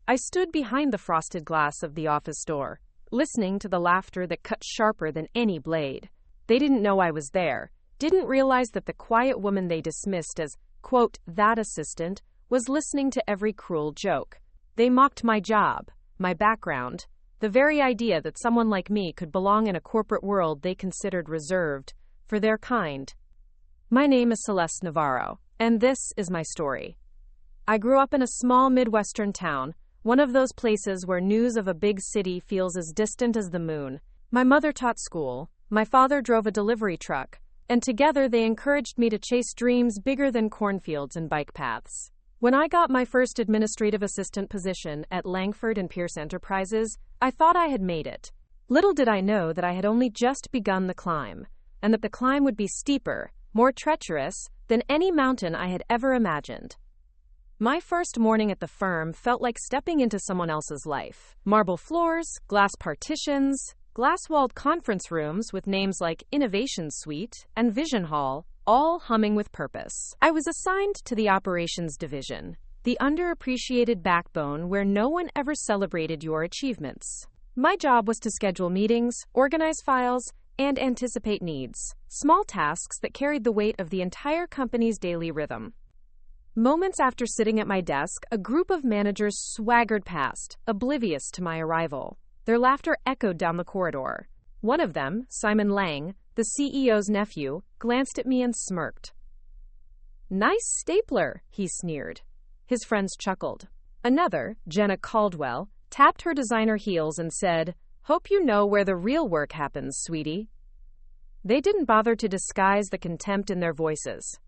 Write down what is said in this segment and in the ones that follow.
I stood behind the frosted glass of the office door, listening to the laughter that cut sharper than any blade. They didn't know I was there, didn't realize that the quiet woman they dismissed as, quote, that assistant, was listening to every cruel joke. They mocked my job, my background, the very idea that someone like me could belong in a corporate world they considered reserved for their kind. My name is Celeste Navarro, and this is my story. I grew up in a small Midwestern town, one of those places where news of a big city feels as distant as the moon. My mother taught school, my father drove a delivery truck, and together they encouraged me to chase dreams bigger than cornfields and bike paths. When I got my first administrative assistant position at Langford and Pierce Enterprises, I thought I had made it. Little did I know that I had only just begun the climb, and that the climb would be steeper, more treacherous than any mountain I had ever imagined. My first morning at the firm felt like stepping into someone else's life. Marble floors, glass partitions, glass-walled conference rooms with names like Innovation Suite and Vision Hall, all humming with purpose. I was assigned to the operations division, the underappreciated backbone where no one ever celebrated your achievements. My job was to schedule meetings, organize files, and anticipate needs, small tasks that carried the weight of the entire company's daily rhythm. Moments after sitting at my desk, a group of managers swaggered past, oblivious to my arrival. Their laughter echoed down the corridor. One of them, Simon Lang, the CEO's nephew, glanced at me and smirked. "Nice stapler," he sneered. His friends chuckled. Another, Jenna Caldwell, tapped her designer heels and said, "Hope you know where the real work happens, sweetie." They didn't bother to disguise the contempt in their voices.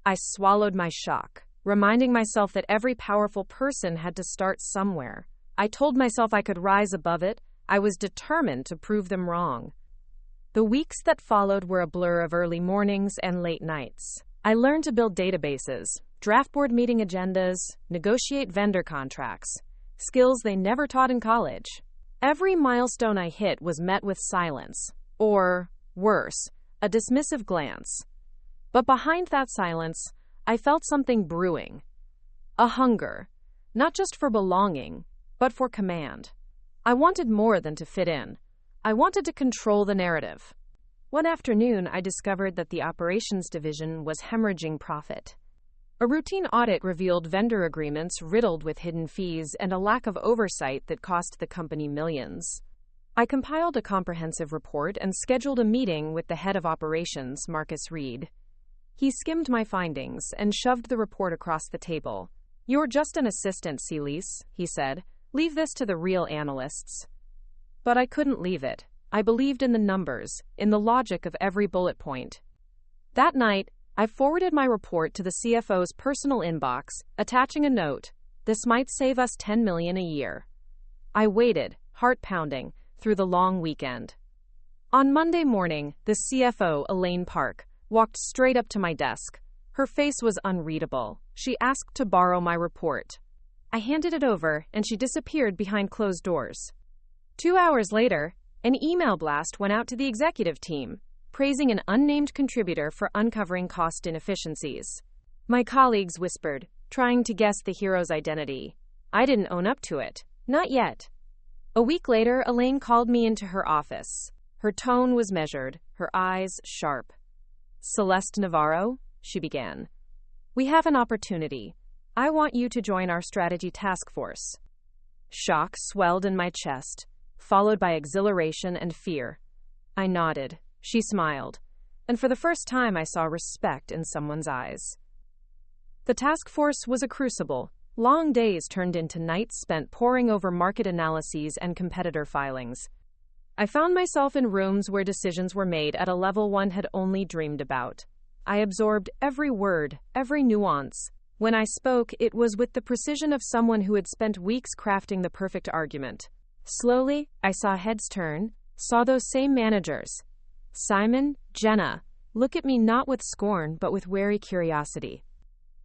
I swallowed my shock, reminding myself that every powerful person had to start somewhere. I told myself I could rise above it. I was determined to prove them wrong. The weeks that followed were a blur of early mornings and late nights. I learned to build databases, draft board meeting agendas, negotiate vendor contracts, skills they never taught in college. Every milestone I hit was met with silence, or, worse, a dismissive glance. But behind that silence, I felt something brewing. A hunger, not just for belonging, but for command. I wanted more than to fit in. I wanted to control the narrative. One afternoon, I discovered that the operations division was hemorrhaging profit. A routine audit revealed vendor agreements riddled with hidden fees and a lack of oversight that cost the company millions. I compiled a comprehensive report and scheduled a meeting with the head of operations, Marcus Reed. He skimmed my findings and shoved the report across the table. "You're just an assistant, Celeste," he said. "Leave this to the real analysts." But I couldn't leave it. I believed in the numbers, in the logic of every bullet point. That night, I forwarded my report to the CFO's personal inbox, attaching a note, "This might save us $10 million a year." I waited, heart pounding, through the long weekend. On Monday morning, the CFO, Elaine Park, walked straight up to my desk. Her face was unreadable. She asked to borrow my report. I handed it over, and she disappeared behind closed doors. 2 hours later, an email blast went out to the executive team, praising an unnamed contributor for uncovering cost inefficiencies. My colleagues whispered, trying to guess the hero's identity. I didn't own up to it. Not yet. A week later, Elaine called me into her office. Her tone was measured, her eyes sharp. "Celeste Navarro," she began. "We have an opportunity. I want you to join our strategy task force." Shock swelled in my chest, followed by exhilaration and fear. I nodded. She smiled. And for the first time, I saw respect in someone's eyes. The task force was a crucible. Long days turned into nights spent poring over market analyses and competitor filings. I found myself in rooms where decisions were made at a level one had only dreamed about. I absorbed every word, every nuance. When I spoke, it was with the precision of someone who had spent weeks crafting the perfect argument. Slowly, I saw heads turn, saw those same managers. Simon, Jenna, look at me not with scorn, but with wary curiosity.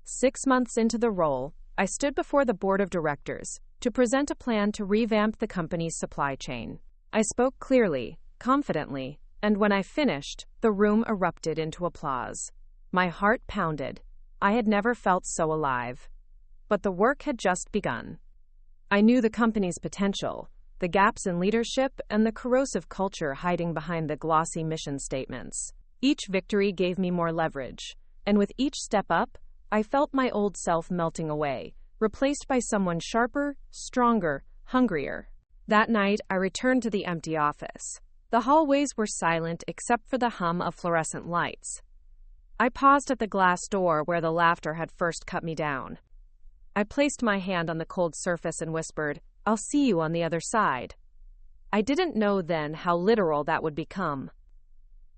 6 months into the role, I stood before the board of directors to present a plan to revamp the company's supply chain. I spoke clearly, confidently, and when I finished, the room erupted into applause. My heart pounded. I had never felt so alive. But the work had just begun. I knew the company's potential, the gaps in leadership, and the corrosive culture hiding behind the glossy mission statements. Each victory gave me more leverage, and with each step up, I felt my old self melting away, replaced by someone sharper, stronger, hungrier. That night, I returned to the empty office. The hallways were silent except for the hum of fluorescent lights. I paused at the glass door where the laughter had first cut me down. I placed my hand on the cold surface and whispered, "I'll see you on the other side." I didn't know then how literal that would become.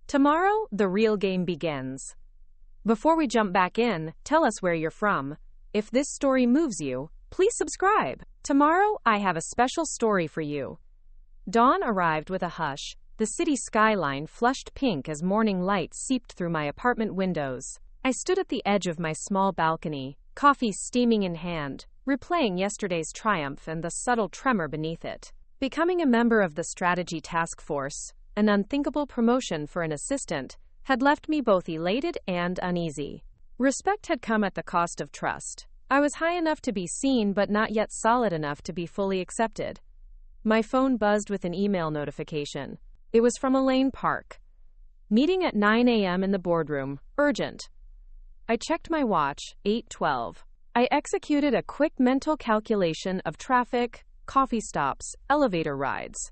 Tomorrow, the real game begins. Before we jump back in, tell us where you're from. If this story moves you, please subscribe. Tomorrow, I have a special story for you. Dawn arrived with a hush, the city skyline flushed pink as morning light seeped through my apartment windows. I stood at the edge of my small balcony, coffee steaming in hand, replaying yesterday's triumph and the subtle tremor beneath it. Becoming a member of the strategy task force, an unthinkable promotion for an assistant, had left me both elated and uneasy. Respect had come at the cost of trust. I was high enough to be seen but not yet solid enough to be fully accepted. My phone buzzed with an email notification. It was from Elaine Park. Meeting at 9 a.m. in the boardroom. Urgent. I checked my watch, 8:12. I executed a quick mental calculation of traffic, coffee stops, elevator rides.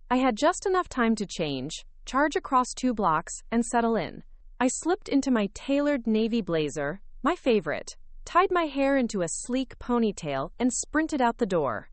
I had just enough time to change, charge across 2 blocks, and settle in. I slipped into my tailored navy blazer, my favorite, tied my hair into a sleek ponytail, and sprinted out the door.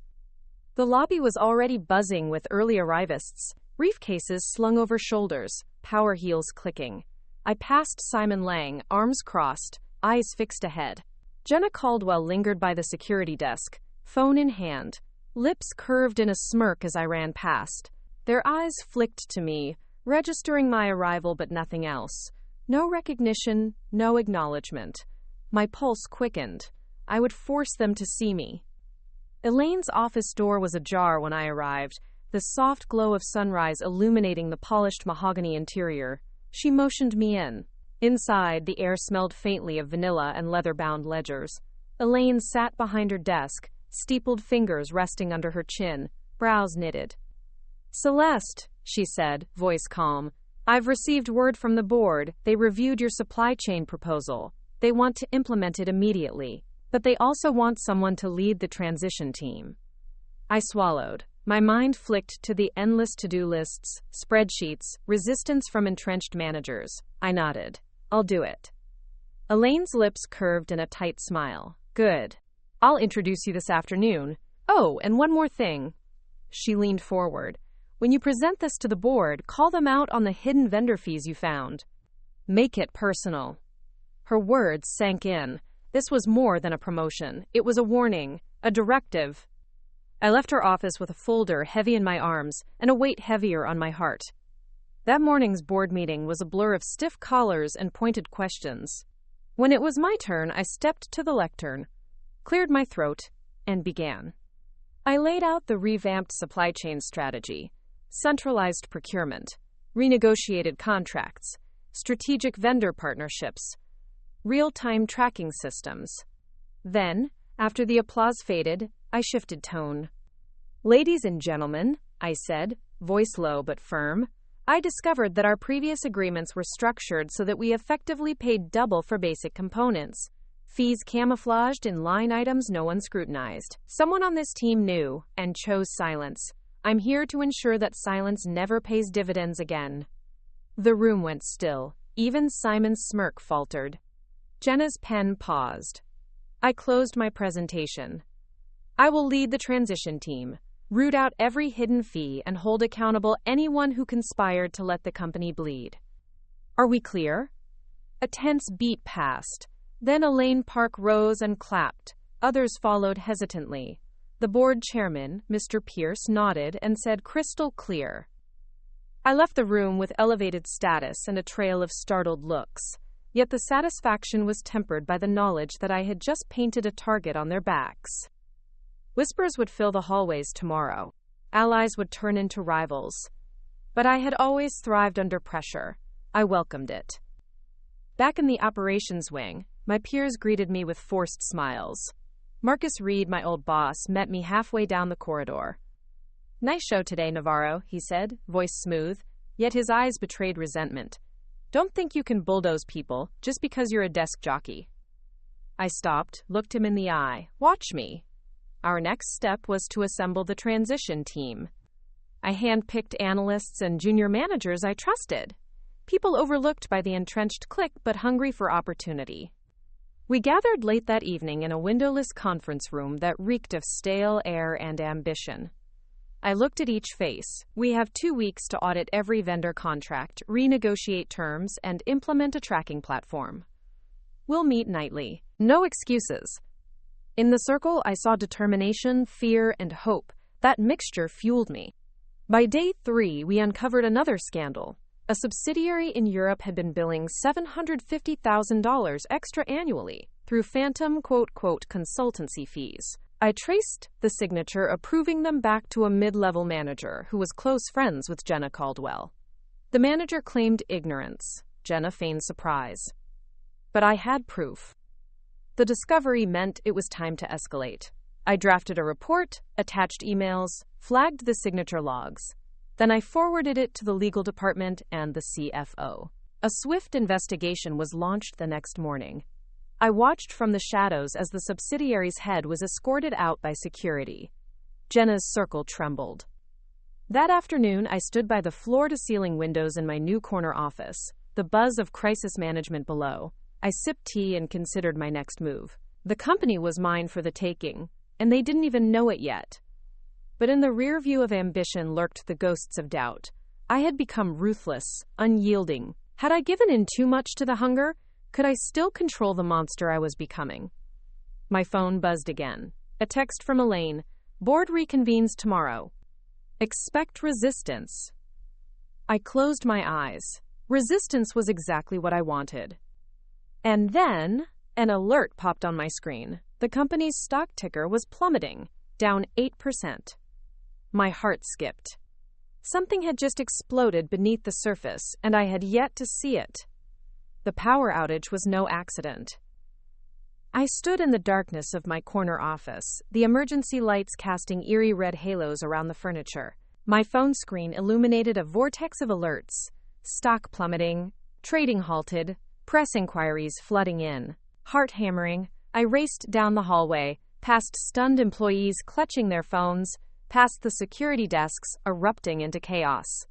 The lobby was already buzzing with early arrivists, briefcases slung over shoulders, power heels clicking. I passed Simon Lang, arms crossed, eyes fixed ahead. Jenna Caldwell lingered by the security desk, phone in hand, lips curved in a smirk as I ran past. Their eyes flicked to me, registering my arrival but nothing else. No recognition, no acknowledgement. My pulse quickened. I would force them to see me. Elaine's office door was ajar when I arrived, the soft glow of sunrise illuminating the polished mahogany interior. She motioned me in. Inside, the air smelled faintly of vanilla and leather-bound ledgers. Elaine sat behind her desk, steepled fingers resting under her chin, brows knitted. "Celeste," she said, voice calm, "I've received word from the board. They reviewed your supply chain proposal. They want to implement it immediately, but they also want someone to lead the transition team." I swallowed. My mind flicked to the endless to-do lists, spreadsheets, resistance from entrenched managers. I nodded. "I'll do it." Elaine's lips curved in a tight smile. "Good. I'll introduce you this afternoon. Oh, and one more thing." She leaned forward. "When you present this to the board, call them out on the hidden vendor fees you found. Make it personal." Her words sank in. This was more than a promotion. It was a warning, a directive. I left her office with a folder heavy in my arms and a weight heavier on my heart. That morning's board meeting was a blur of stiff collars and pointed questions. When it was my turn, I stepped to the lectern, cleared my throat, and began. I laid out the revamped supply chain strategy, centralized procurement, renegotiated contracts, strategic vendor partnerships, real-time tracking systems. Then, after the applause faded, I shifted tone. "Ladies and gentlemen," I said, voice low but firm, "I discovered that our previous agreements were structured so that we effectively paid double for basic components. Fees camouflaged in line items no one scrutinized. Someone on this team knew and chose silence. I'm here to ensure that silence never pays dividends again." The room went still. Even Simon's smirk faltered. Jenna's pen paused. I closed my presentation. "I will lead the transition team, root out every hidden fee, and hold accountable anyone who conspired to let the company bleed. Are we clear?" A tense beat passed. Then Elaine Park rose and clapped. Others followed hesitantly. The board chairman, Mr. Pierce, nodded and said, "Crystal clear." I left the room with elevated status and a trail of startled looks. Yet the satisfaction was tempered by the knowledge that I had just painted a target on their backs. Whispers would fill the hallways tomorrow. Allies would turn into rivals. But I had always thrived under pressure. I welcomed it. Back in the operations wing, my peers greeted me with forced smiles. Marcus Reed, my old boss, met me halfway down the corridor. "Nice show today, Navarro," he said, voice smooth, yet his eyes betrayed resentment. "Don't think you can bulldoze people just because you're a desk jockey." I stopped, looked him in the eye. "Watch me." Our next step was to assemble the transition team. I handpicked analysts and junior managers I trusted. People overlooked by the entrenched clique but hungry for opportunity. We gathered late that evening in a windowless conference room that reeked of stale air and ambition. I looked at each face. "We have 2 weeks to audit every vendor contract, renegotiate terms, and implement a tracking platform. We'll meet nightly. No excuses." In the circle, I saw determination, fear, and hope. That mixture fueled me. By day 3, we uncovered another scandal. A subsidiary in Europe had been billing $750,000 extra annually through phantom consultancy fees. I traced the signature, approving them back to a mid-level manager who was close friends with Jenna Caldwell. The manager claimed ignorance. Jenna feigned surprise. But I had proof. The discovery meant it was time to escalate. I drafted a report, attached emails, flagged the signature logs. Then I forwarded it to the legal department and the CFO. A swift investigation was launched the next morning. I watched from the shadows as the subsidiary's head was escorted out by security. Jenna's circle trembled. That afternoon, I stood by the floor-to-ceiling windows in my new corner office, the buzz of crisis management below. I sipped tea and considered my next move. The company was mine for the taking, and they didn't even know it yet. But in the rear view of ambition lurked the ghosts of doubt. I had become ruthless, unyielding. Had I given in too much to the hunger? Could I still control the monster I was becoming? My phone buzzed again. A text from Elaine. "Board reconvenes tomorrow. Expect resistance." I closed my eyes. Resistance was exactly what I wanted. And then, an alert popped on my screen. The company's stock ticker was plummeting, down 8%. My heart skipped. Something had just exploded beneath the surface, and I had yet to see it. The power outage was no accident. I stood in the darkness of my corner office, the emergency lights casting eerie red halos around the furniture. My phone screen illuminated a vortex of alerts. Stock plummeting, trading halted, press inquiries flooding in. Heart hammering, I raced down the hallway, past stunned employees clutching their phones, past the security desks erupting into chaos.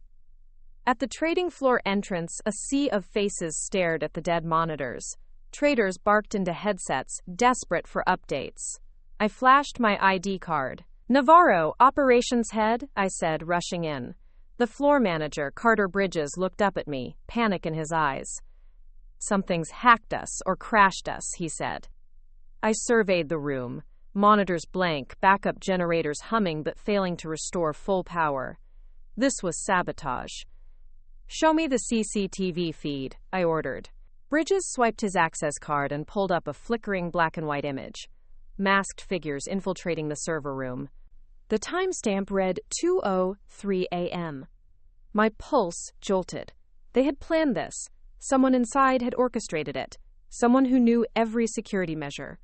At the trading floor entrance, a sea of faces stared at the dead monitors. Traders barked into headsets, desperate for updates. I flashed my ID card. "Navarro, operations head," I said, rushing in. The floor manager, Carter Bridges, looked up at me, panic in his eyes. "Something's hacked us or crashed us," he said. I surveyed the room. Monitors blank, backup generators humming but failing to restore full power. This was sabotage. "Show me the CCTV feed," I ordered. Bridges swiped his access card and pulled up a flickering black and white image. Masked figures infiltrating the server room. The timestamp read 2:03 a.m. My pulse jolted. They had planned this. Someone inside had orchestrated it. Someone who knew every security measure.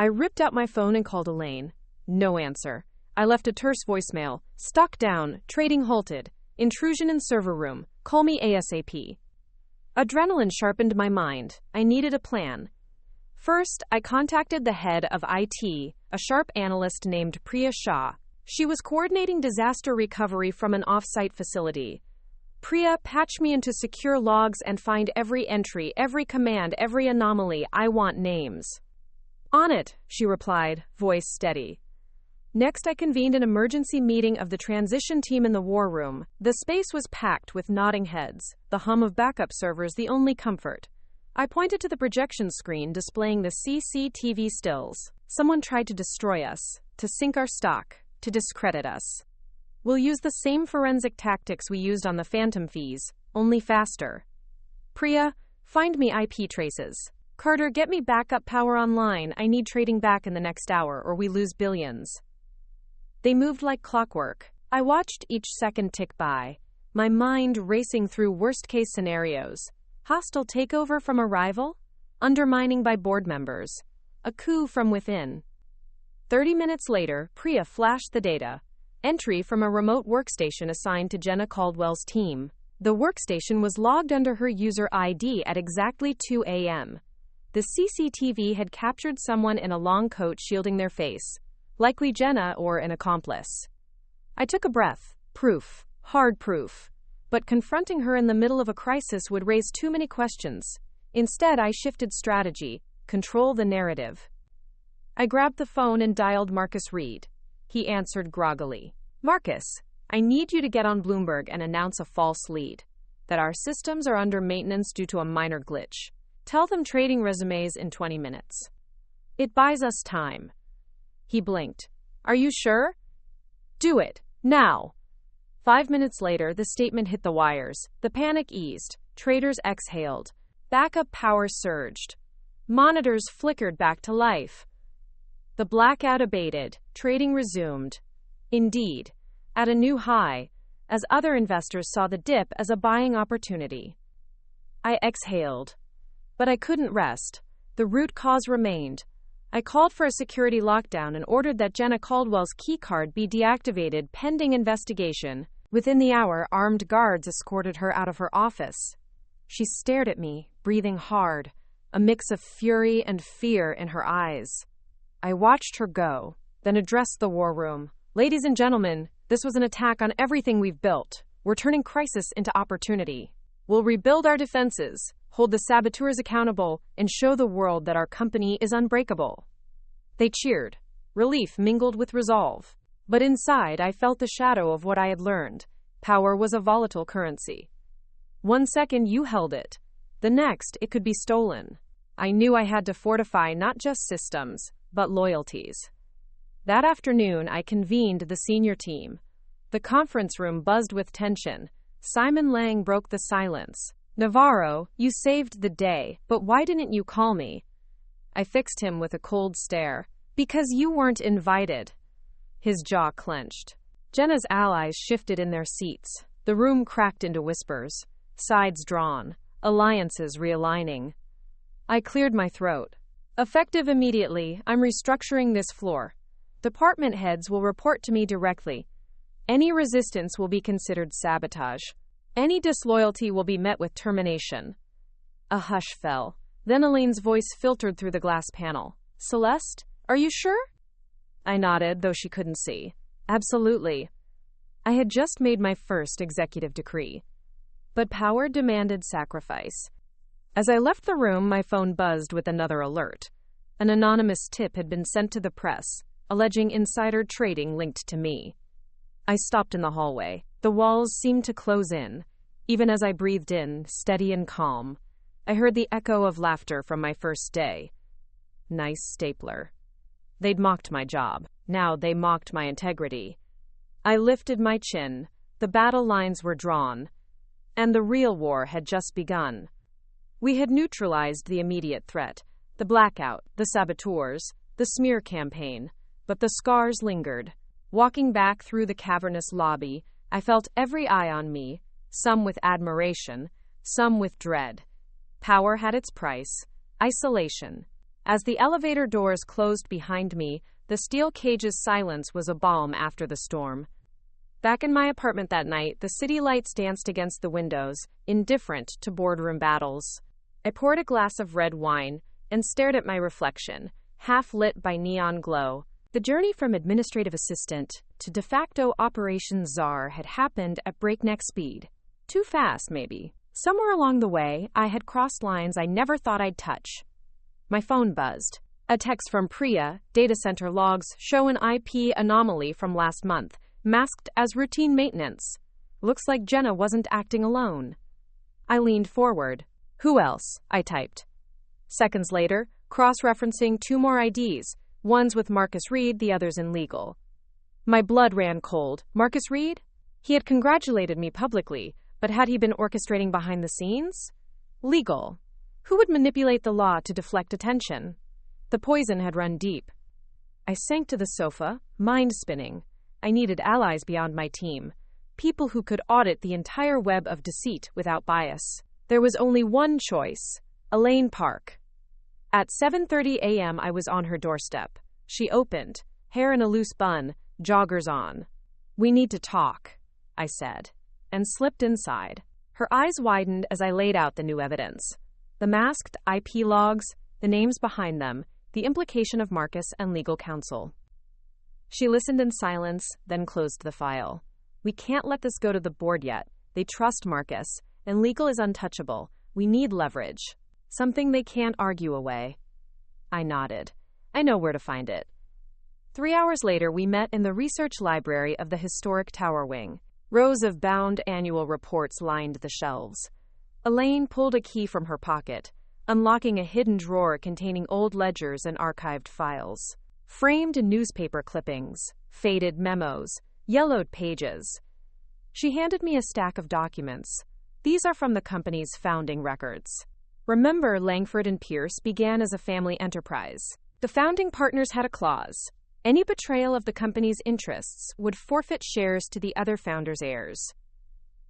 I ripped out my phone and called Elaine. No answer. I left a terse voicemail. "Stock down. Trading halted. Intrusion in server room. Call me ASAP." Adrenaline sharpened my mind. I needed a plan. First, I contacted the head of IT, a sharp analyst named Priya Shah. She was coordinating disaster recovery from an off-site facility. "Priya, patch me into secure logs and find every entry, every command, every anomaly. I want names." "On it," she replied, voice steady. Next, I convened an emergency meeting of the transition team in the war room. The space was packed with nodding heads, the hum of backup servers the only comfort. I pointed to the projection screen displaying the CCTV stills. Someone tried to destroy us, to sink our stock, to discredit us. We'll use the same forensic tactics we used on the phantom fees, only faster. "Priya, find me IP traces. Carter, get me backup power online. I need trading back in the next hour or we lose billions." They moved like clockwork. I watched each second tick by, my mind racing through worst-case scenarios. Hostile takeover from a rival? Undermining by board members? A coup from within? 30 minutes later, Priya flashed the data. Entry from a remote workstation assigned to Jenna Caldwell's team. The workstation was logged under her user ID at exactly 2 a.m. The CCTV had captured someone in a long coat shielding their face, likely Jenna or an accomplice. I took a breath. Proof. Hard proof. But confronting her in the middle of a crisis would raise too many questions. Instead, I shifted strategy. Control the narrative. I grabbed the phone and dialed Marcus Reed. He answered groggily. Marcus, I need you to get on Bloomberg and announce a false lead. That our systems are under maintenance due to a minor glitch. Tell them trading resumes in 20 minutes. It buys us time. He blinked. Are you sure? Do it. Now. 5 minutes later, the statement hit the wires. The panic eased. Traders exhaled. Backup power surged. Monitors flickered back to life. The blackout abated. Trading resumed. Indeed, at a new high, as other investors saw the dip as a buying opportunity. I exhaled. But I couldn't rest. The root cause remained. I called for a security lockdown and ordered that Jenna Caldwell's keycard be deactivated pending investigation. Within the hour, armed guards escorted her out of her office. She stared at me, breathing hard, a mix of fury and fear in her eyes. I watched her go, then addressed the war room. Ladies and gentlemen, this was an attack on everything we've built. We're turning crisis into opportunity. We'll rebuild our defenses, hold the saboteurs accountable, and show the world that our company is unbreakable. They cheered. Relief mingled with resolve. But inside, I felt the shadow of what I had learned. Power was a volatile currency. 1 second you held it. The next, it could be stolen. I knew I had to fortify not just systems, but loyalties. That afternoon, I convened the senior team. The conference room buzzed with tension. Simon Lang broke the silence. Navarro, you saved the day, but why didn't you call me? I fixed him with a cold stare. Because you weren't invited. His jaw clenched. Jenna's allies shifted in their seats. The room cracked into whispers. Sides drawn. Alliances realigning. I cleared my throat. Effective immediately, I'm restructuring this floor. Department heads will report to me directly. Any resistance will be considered sabotage. Any disloyalty will be met with termination. A hush fell. Then Elaine's voice filtered through the glass panel. Celeste, are you sure? I nodded, though she couldn't see. Absolutely. I had just made my first executive decree. But power demanded sacrifice. As I left the room, my phone buzzed with another alert. An anonymous tip had been sent to the press, alleging insider trading linked to me. I stopped in the hallway. The walls seemed to close in. Even as I breathed in, steady and calm, I heard the echo of laughter from my first day. Nice stapler. They'd mocked my job. Now they mocked my integrity. I lifted my chin. The battle lines were drawn. And the real war had just begun. We had neutralized the immediate threat. The blackout, the saboteurs, the smear campaign. But the scars lingered. Walking back through the cavernous lobby, I felt every eye on me, some with admiration, some with dread. Power had its price. Isolation. As the elevator doors closed behind me, the steel cage's silence was a balm after the storm. Back in my apartment that night, the city lights danced against the windows, indifferent to boardroom battles. I poured a glass of red wine and stared at my reflection, half lit by neon glow. The journey from administrative assistant to de facto operations czar had happened at breakneck speed. Too fast, maybe. Somewhere along the way, I had crossed lines I never thought I'd touch. My phone buzzed. A text from Priya. Data center logs show an IP anomaly from last month, masked as routine maintenance. Looks like Jenna wasn't acting alone. I leaned forward. Who else? I typed. Seconds later, cross-referencing 2 more IDs. One's with Marcus Reed, the other's in legal. My blood ran cold. Marcus Reed? He had congratulated me publicly, but had he been orchestrating behind the scenes? Legal. Who would manipulate the law to deflect attention? The poison had run deep. I sank to the sofa, mind spinning. I needed allies beyond my team. People who could audit the entire web of deceit without bias. There was only one choice. Elaine Park. At 7:30 a.m. I was on her doorstep. She opened. hair in a loose bun, joggers on. "We need to talk," I said, and slipped inside. Her eyes widened as I laid out the new evidence. The masked IP logs, the names behind them, the implication of Marcus and legal counsel. She listened in silence, then closed the file. "We can't let this go to the board yet. They trust Marcus, and legal is untouchable. We need leverage. Something they can't argue away." I nodded. "I know where to find it." 3 hours later, we met in the research library of the historic Tower Wing. Rows of bound annual reports lined the shelves. Elaine pulled a key from her pocket, unlocking a hidden drawer containing old ledgers and archived files. Framed newspaper clippings, faded memos, yellowed pages. She handed me a stack of documents. "These are from the company's founding records. Remember, Langford and Pierce began as a family enterprise. The founding partners had a clause. Any betrayal of the company's interests would forfeit shares to the other founders' heirs."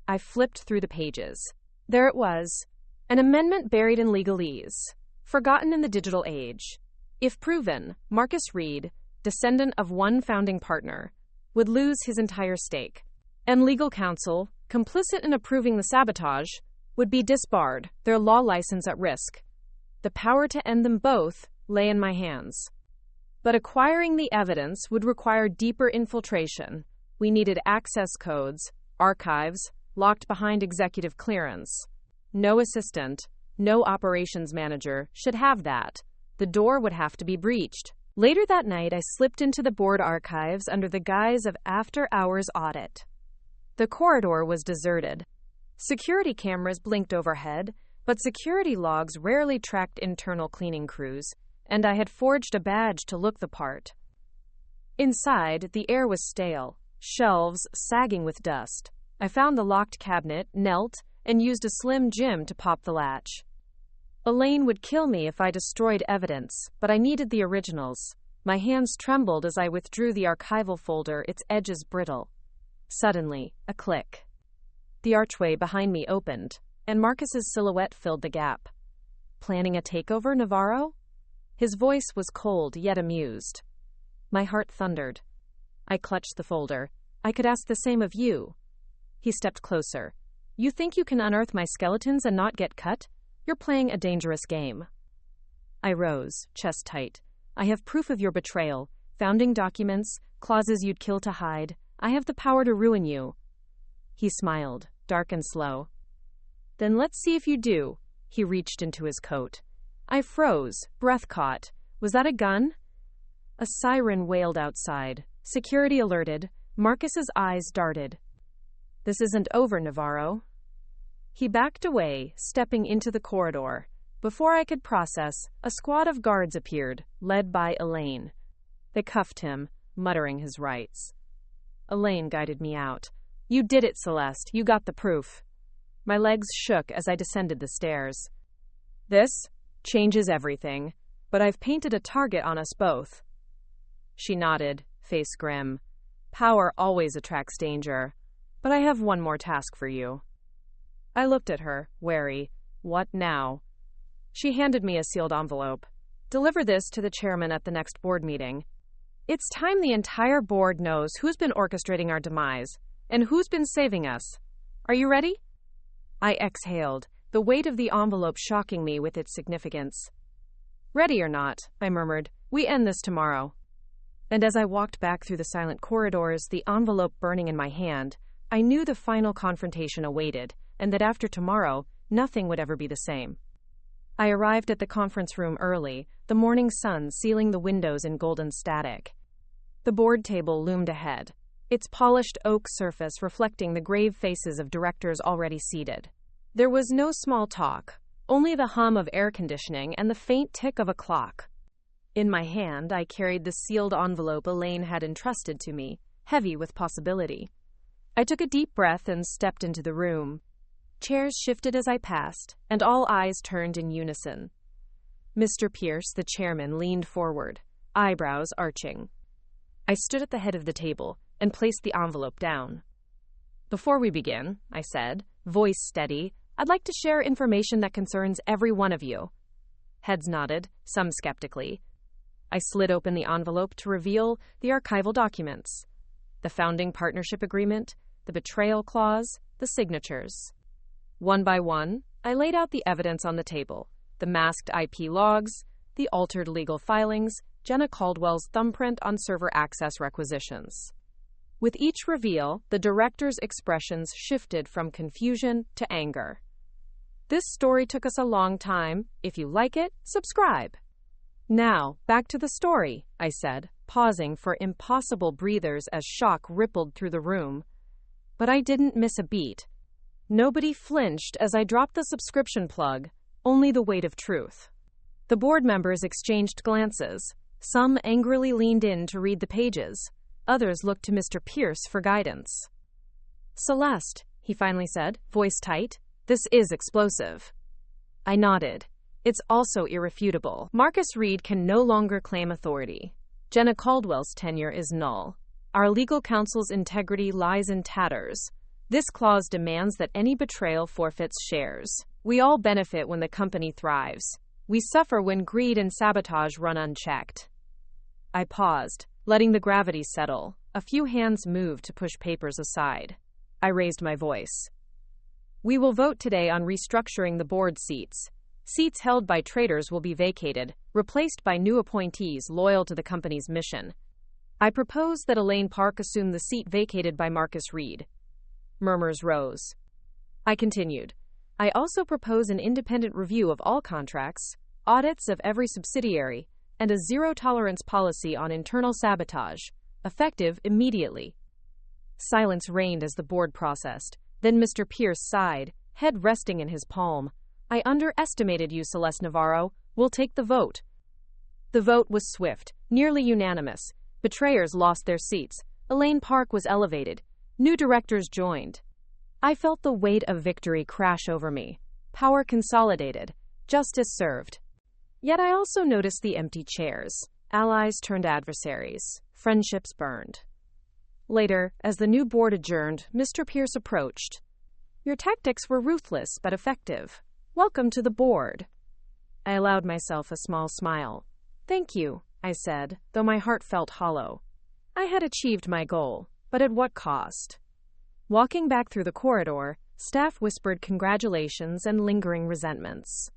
I flipped through the pages. There it was, an amendment buried in legalese, forgotten in the digital age. If proven, Marcus Reed, descendant of one founding partner, would lose his entire stake, and legal counsel, complicit in approving the sabotage, would be disbarred, their law license at risk. The power to end them both lay in my hands. But acquiring the evidence would require deeper infiltration. We needed access codes, archives, locked behind executive clearance. No assistant, no operations manager should have that. The door would have to be breached. Later that night, I slipped into the board archives under the guise of after-hours audit. The corridor was deserted. Security cameras blinked overhead, but security logs rarely tracked internal cleaning crews, and I had forged a badge to look the part. Inside, the air was stale, shelves sagging with dust. I found the locked cabinet, knelt, and used a slim gem to pop the latch. Elaine would kill me if I destroyed evidence, but I needed the originals. My hands trembled as I withdrew the archival folder, its edges brittle. Suddenly, a click. The archway behind me opened, and Marcus's silhouette filled the gap. "Planning a takeover, Navarro?" His voice was cold, yet amused. My heart thundered. I clutched the folder. "I could ask the same of you." He stepped closer. "You think you can unearth my skeletons and not get cut? You're playing a dangerous game." I rose, chest tight. "I have proof of your betrayal, founding documents, clauses you'd kill to hide. I have the power to ruin you." He smiled, dark and slow. "Then let's see if you do." He reached into his coat. I froze, breath caught. Was that a gun? A siren wailed outside. Security alerted. Marcus's eyes darted. "This isn't over, Navarro." He backed away, stepping into the corridor. Before I could process, a squad of guards appeared, led by Elaine. They cuffed him, muttering his rights. Elaine guided me out. "You did it, Celeste. You got the proof." My legs shook as I descended the stairs. "This changes everything, but I've painted a target on us both." She nodded, face grim. "Power always attracts danger, but I have one more task for you." I looked at her, wary. What now? She handed me a sealed envelope. "Deliver this to the chairman at the next board meeting. It's time the entire board knows who's been orchestrating our demise and who's been saving us. Are you ready?" I exhaled, the weight of the envelope shocking me with its significance. "Ready or not," I murmured, "we end this tomorrow." And as I walked back through the silent corridors, the envelope burning in my hand, I knew the final confrontation awaited, and that after tomorrow, nothing would ever be the same. I arrived at the conference room early, the morning sun sealing the windows in golden static. The board table loomed ahead, its polished oak surface reflecting the grave faces of directors already seated. There was no small talk, only the hum of air conditioning and the faint tick of a clock. In my hand, I carried the sealed envelope Elaine had entrusted to me, heavy with possibility. I took a deep breath and stepped into the room. Chairs shifted as I passed, and all eyes turned in unison. Mr. Pierce, the chairman, leaned forward, eyebrows arching. I stood at the head of the table and placed the envelope down. "Before we begin," I said, voice steady, "I'd like to share information that concerns every one of you." Heads nodded, some skeptically. I slid open the envelope to reveal the archival documents. The founding partnership agreement, the betrayal clause, the signatures. One by one, I laid out the evidence on the table. The masked IP logs, the altered legal filings, Jenna Caldwell's thumbprint on server access requisitions. With each reveal, the director's expressions shifted from confusion to anger. This story took us a long time. If you like it, subscribe. Now, back to the story, I said, pausing for impossible breathers as shock rippled through the room. But I didn't miss a beat. Nobody flinched as I dropped the subscription plug, only the weight of truth. The board members exchanged glances. Some angrily leaned in to read the pages. Others looked to Mr. Pierce for guidance. "Celeste," he finally said, voice tight, "this is explosive." I nodded. "It's also irrefutable. Marcus Reed can no longer claim authority. Jenna Caldwell's tenure is null. Our legal counsel's integrity lies in tatters. This clause demands that any betrayal forfeits shares. We all benefit when the company thrives. We suffer when greed and sabotage run unchecked." I paused, letting the gravity settle. A few hands moved to push papers aside. I raised my voice. "We will vote today on restructuring the board seats. Seats held by traitors will be vacated, replaced by new appointees loyal to the company's mission. I propose that Elaine Park assume the seat vacated by Marcus Reed." Murmurs rose. I continued. "I also propose an independent review of all contracts, audits of every subsidiary, and a zero-tolerance policy on internal sabotage, effective immediately." Silence reigned as the board processed. Then Mr. Pierce sighed, head resting in his palm. "I underestimated you, Celeste Navarro. We'll take the vote." The vote was swift, nearly unanimous. Betrayers lost their seats. Elaine Park was elevated. New directors joined. I felt the weight of victory crash over me. Power consolidated. Justice served. Yet I also noticed the empty chairs. Allies turned adversaries. Friendships burned. Later, as the new board adjourned, Mr. Pierce approached. "Your tactics were ruthless but effective. Welcome to the board." I allowed myself a small smile. "Thank you," I said, though my heart felt hollow. I had achieved my goal, but at what cost? Walking back through the corridor, staff whispered congratulations and lingering resentments.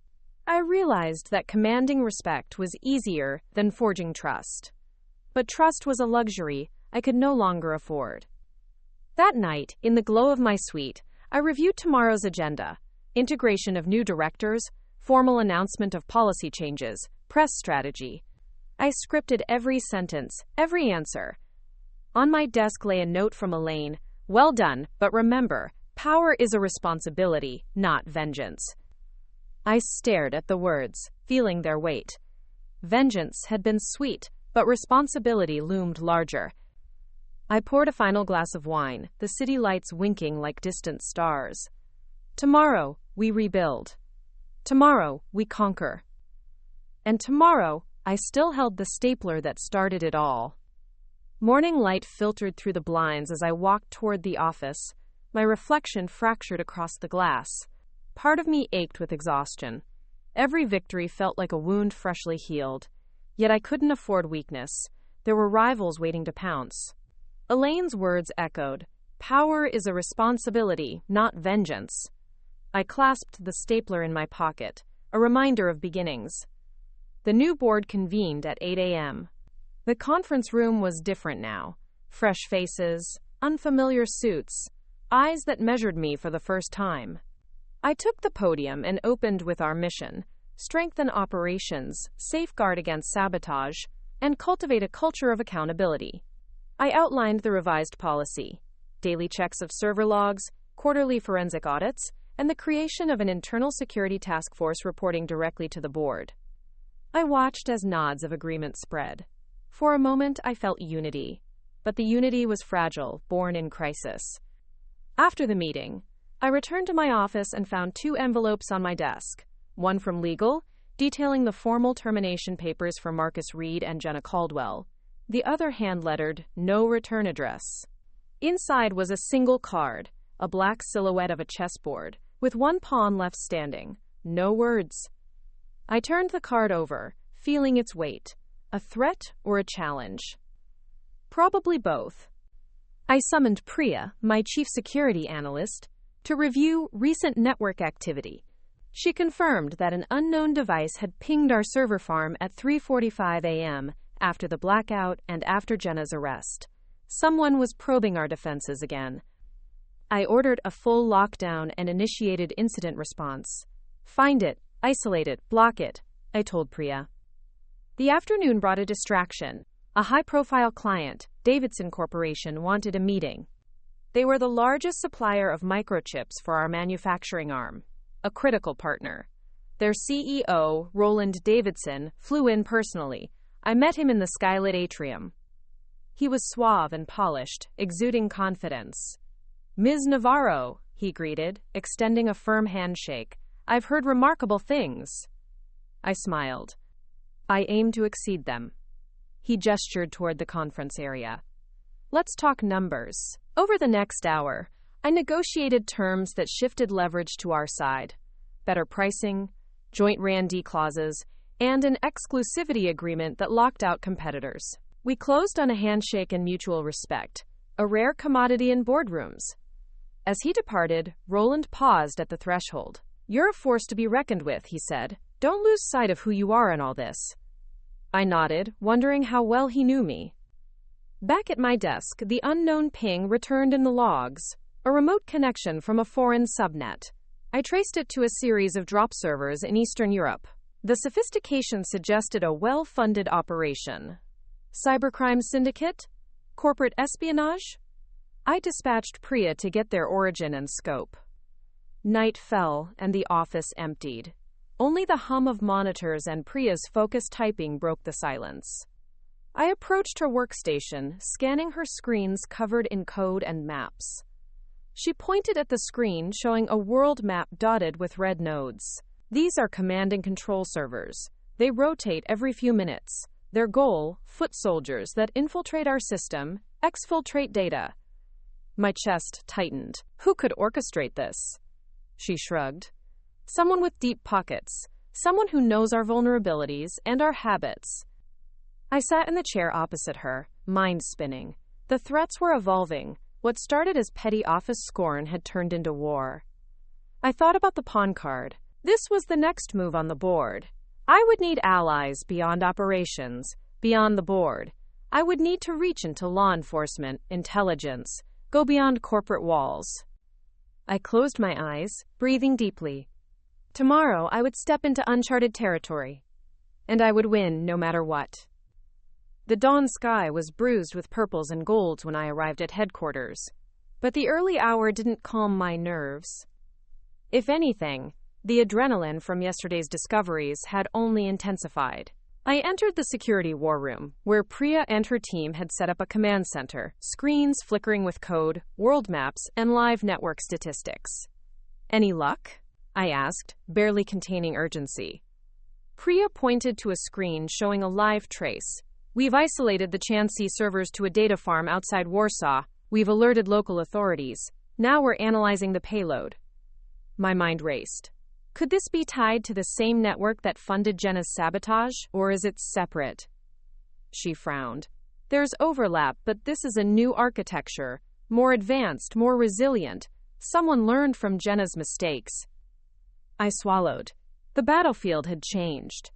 I realized that commanding respect was easier than forging trust. But trust was a luxury I could no longer afford. That night, in the glow of my suite, I reviewed tomorrow's agenda: integration of new directors, formal announcement of policy changes, press strategy. I scripted every sentence, every answer. On my desk lay a note from Elaine. "Well done, but remember, power is a responsibility, not vengeance." I stared at the words, feeling their weight. Vengeance had been sweet, but responsibility loomed larger. I poured a final glass of wine, the city lights winking like distant stars. Tomorrow, we rebuild. Tomorrow, we conquer. And tomorrow, I still held the stapler that started it all. Morning light filtered through the blinds as I walked toward the office, my reflection fractured across the glass. Part of me ached with exhaustion. Every victory felt like a wound freshly healed. Yet I couldn't afford weakness. There were rivals waiting to pounce. Elaine's words echoed. "Power is a responsibility, not vengeance." I clasped the stapler in my pocket, a reminder of beginnings. The new board convened at 8 a.m. The conference room was different now. Fresh faces, unfamiliar suits, eyes that measured me for the first time. I took the podium and opened with our mission: strengthen operations, safeguard against sabotage, and cultivate a culture of accountability. I outlined the revised policy: daily checks of server logs, quarterly forensic audits, and the creation of an internal security task force reporting directly to the board. I watched as nods of agreement spread. For a moment, I felt unity. But the unity was fragile, born in crisis. After the meeting, I returned to my office and found 2 envelopes on my desk. One from legal, detailing the formal termination papers for Marcus Reed and Jenna Caldwell. The other hand-lettered, "No return address." Inside was a single card, a black silhouette of a chessboard, with one pawn left standing. No words. I turned the card over, feeling its weight. A threat or a challenge? Probably both. I summoned Priya, my chief security analyst, to review recent network activity. She confirmed that an unknown device had pinged our server farm at 3:45 a.m. after the blackout and after Jenna's arrest. Someone was probing our defenses again. I ordered a full lockdown and initiated incident response. Find it, isolate it, block it, I told Priya. The afternoon brought a distraction. A high-profile client, Davidson Corporation, wanted a meeting. They were the largest supplier of microchips for our manufacturing arm, a critical partner. Their CEO, Roland Davidson, flew in personally. I met him in the skylit atrium. He was suave and polished, exuding confidence. "Ms. Navarro," he greeted, extending a firm handshake. "I've heard remarkable things." I smiled. I aim to exceed them. He gestured toward the conference area. Let's talk numbers. Over the next hour, I negotiated terms that shifted leverage to our side. Better pricing, joint R&D clauses, and an exclusivity agreement that locked out competitors. We closed on a handshake and mutual respect, a rare commodity in boardrooms. As he departed, Roland paused at the threshold. "You're a force to be reckoned with," he said. "Don't lose sight of who you are in all this." I nodded, wondering how well he knew me. Back at my desk, the unknown ping returned in the logs, a remote connection from a foreign subnet. I traced it to a series of drop servers in Eastern Europe. The sophistication suggested a well-funded operation. Cybercrime syndicate? Corporate espionage? I dispatched Priya to get their origin and scope. Night fell, and the office emptied. Only the hum of monitors and Priya's focused typing broke the silence. I approached her workstation, scanning her screens covered in code and maps. She pointed at the screen showing a world map dotted with red nodes. These are command and control servers. They rotate every few minutes. Their goal, foot soldiers that infiltrate our system, exfiltrate data. My chest tightened. Who could orchestrate this? She shrugged. Someone with deep pockets. Someone who knows our vulnerabilities and our habits. I sat in the chair opposite her, mind spinning. The threats were evolving. What started as petty office scorn had turned into war. I thought about the pawn card. This was the next move on the board. I would need allies beyond operations, beyond the board. I would need to reach into law enforcement, intelligence, go beyond corporate walls. I closed my eyes, breathing deeply. Tomorrow I would step into uncharted territory. And I would win no matter what. The dawn sky was bruised with purples and golds when I arrived at headquarters. But the early hour didn't calm my nerves. If anything, the adrenaline from yesterday's discoveries had only intensified. I entered the security war room, where Priya and her team had set up a command center, screens flickering with code, world maps, and live network statistics. "Any luck?" I asked, barely containing urgency. Priya pointed to a screen showing a live trace. "We've isolated the Chansey servers to a data farm outside Warsaw. We've alerted local authorities. Now we're analyzing the payload." My mind raced. Could this be tied to the same network that funded Jenna's sabotage, or is it separate? She frowned. There's overlap, but this is a new architecture, more advanced, more resilient. Someone learned from Jenna's mistakes. I swallowed. The battlefield had changed.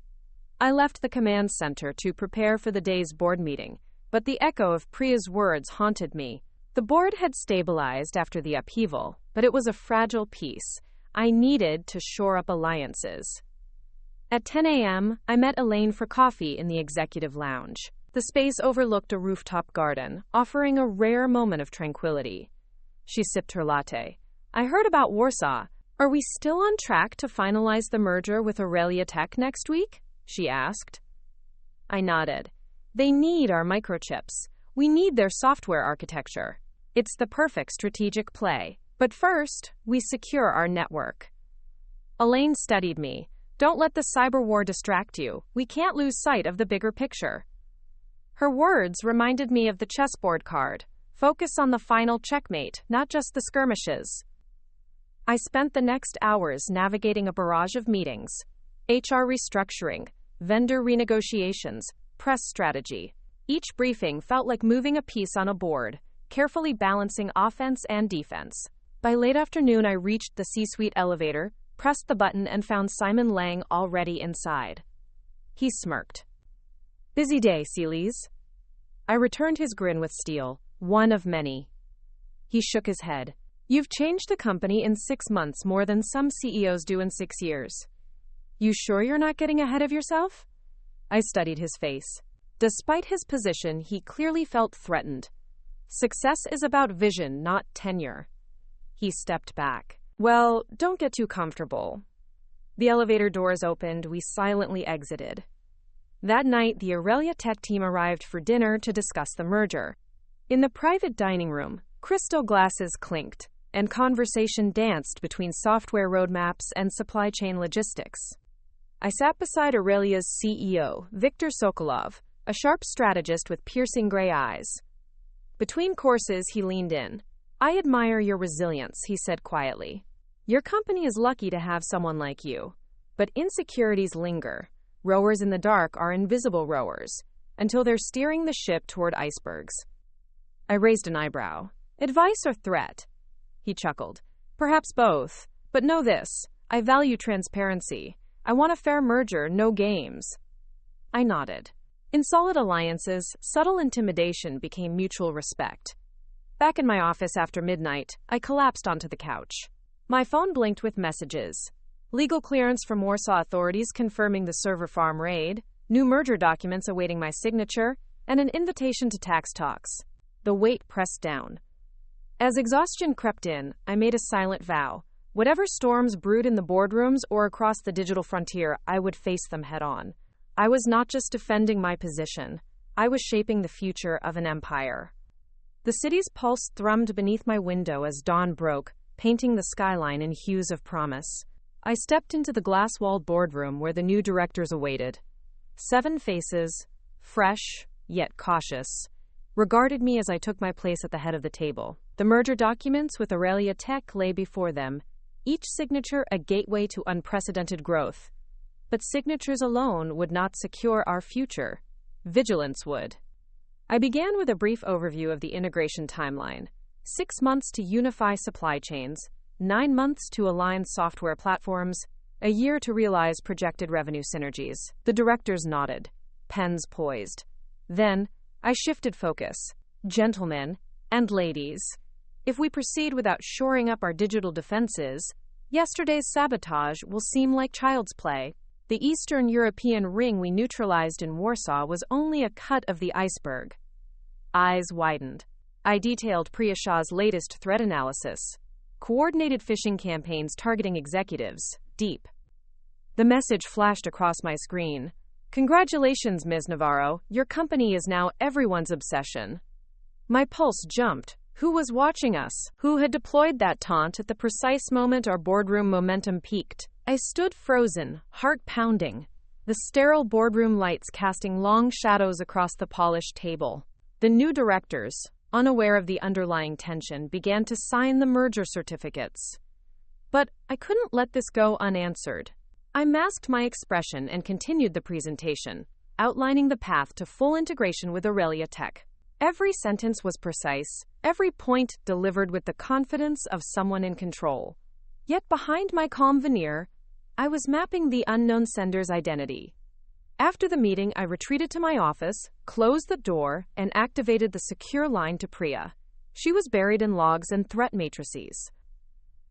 I left the command center to prepare for the day's board meeting, but the echo of Priya's words haunted me. The board had stabilized after the upheaval, but it was a fragile piece. I needed to shore up alliances. At 10 a.m., I met Elaine for coffee in the executive lounge. The space overlooked a rooftop garden, offering a rare moment of tranquility. She sipped her latte. "I heard about Warsaw. Are we still on track to finalize the merger with Aurelia Tech next week?" she asked. I nodded. They need our microchips. We need their software architecture. It's the perfect strategic play. But first, we secure our network. Elaine studied me. "Don't let the cyber war distract you. We can't lose sight of the bigger picture." Her words reminded me of the chessboard card. Focus on the final checkmate, not just the skirmishes. I spent the next hours navigating a barrage of meetings. HR restructuring, vendor renegotiations, press strategy. Each briefing felt like moving a piece on a board, carefully balancing offense and defense. By late afternoon, I reached the C-suite elevator, pressed the button, and found Simon Lang already inside. He smirked. "Busy day, Seelys." I returned his grin with steel, one of many. He shook his head. "You've changed the company in 6 months more than some CEOs do in 6 years. You sure you're not getting ahead of yourself?" I studied his face. Despite his position, he clearly felt threatened. Success is about vision, not tenure. He stepped back. "Well, don't get too comfortable." The elevator doors opened. We silently exited. That night, the Aurelia Tech team arrived for dinner to discuss the merger. In the private dining room, crystal glasses clinked, and conversation danced between software roadmaps and supply chain logistics. I sat beside Aurelia's CEO, Viktor Sokolov, a sharp strategist with piercing gray eyes. Between courses, he leaned in. "I admire your resilience," he said quietly. "Your company is lucky to have someone like you. But insecurities linger. Rowers in the dark are invisible rowers, until they're steering the ship toward icebergs." I raised an eyebrow. "Advice or threat?" He chuckled. "Perhaps both. But know this, I value transparency. I want a fair merger, no games." I nodded. In solid alliances, subtle intimidation became mutual respect. Back in my office after midnight, I collapsed onto the couch. My phone blinked with messages. Legal clearance from Warsaw authorities confirming the server farm raid, new merger documents awaiting my signature, and an invitation to tax talks. The weight pressed down. As exhaustion crept in, I made a silent vow. Whatever storms brewed in the boardrooms or across the digital frontier, I would face them head-on. I was not just defending my position. I was shaping the future of an empire. The city's pulse thrummed beneath my window as dawn broke, painting the skyline in hues of promise. I stepped into the glass-walled boardroom where the new directors awaited. 7 faces, fresh, yet cautious, regarded me as I took my place at the head of the table. The merger documents with Aurelia Tech lay before them, each signature a gateway to unprecedented growth. But signatures alone would not secure our future. Vigilance would. I began with a brief overview of the integration timeline. 6 months to unify supply chains, 9 months to align software platforms, a year to realize projected revenue synergies. The directors nodded, pens poised. Then, I shifted focus. "Gentlemen and ladies, if we proceed without shoring up our digital defenses, yesterday's sabotage will seem like child's play. The Eastern European ring we neutralized in Warsaw was only a cut of the iceberg." Eyes widened. I detailed Priya Shah's latest threat analysis. Coordinated phishing campaigns targeting executives, deep. The message flashed across my screen. "Congratulations, Ms. Navarro. Your company is now everyone's obsession." My pulse jumped. Who was watching us? Who had deployed that taunt at the precise moment our boardroom momentum peaked? I stood frozen, heart pounding, the sterile boardroom lights casting long shadows across the polished table. The new directors, unaware of the underlying tension, began to sign the merger certificates. But I couldn't let this go unanswered. I masked my expression and continued the presentation, outlining the path to full integration with Aurelia Tech. Every sentence was precise, every point delivered with the confidence of someone in control. Yet behind my calm veneer, I was mapping the unknown sender's identity. After the meeting, I retreated to my office, closed the door, and activated the secure line to Priya. She was buried in logs and threat matrices.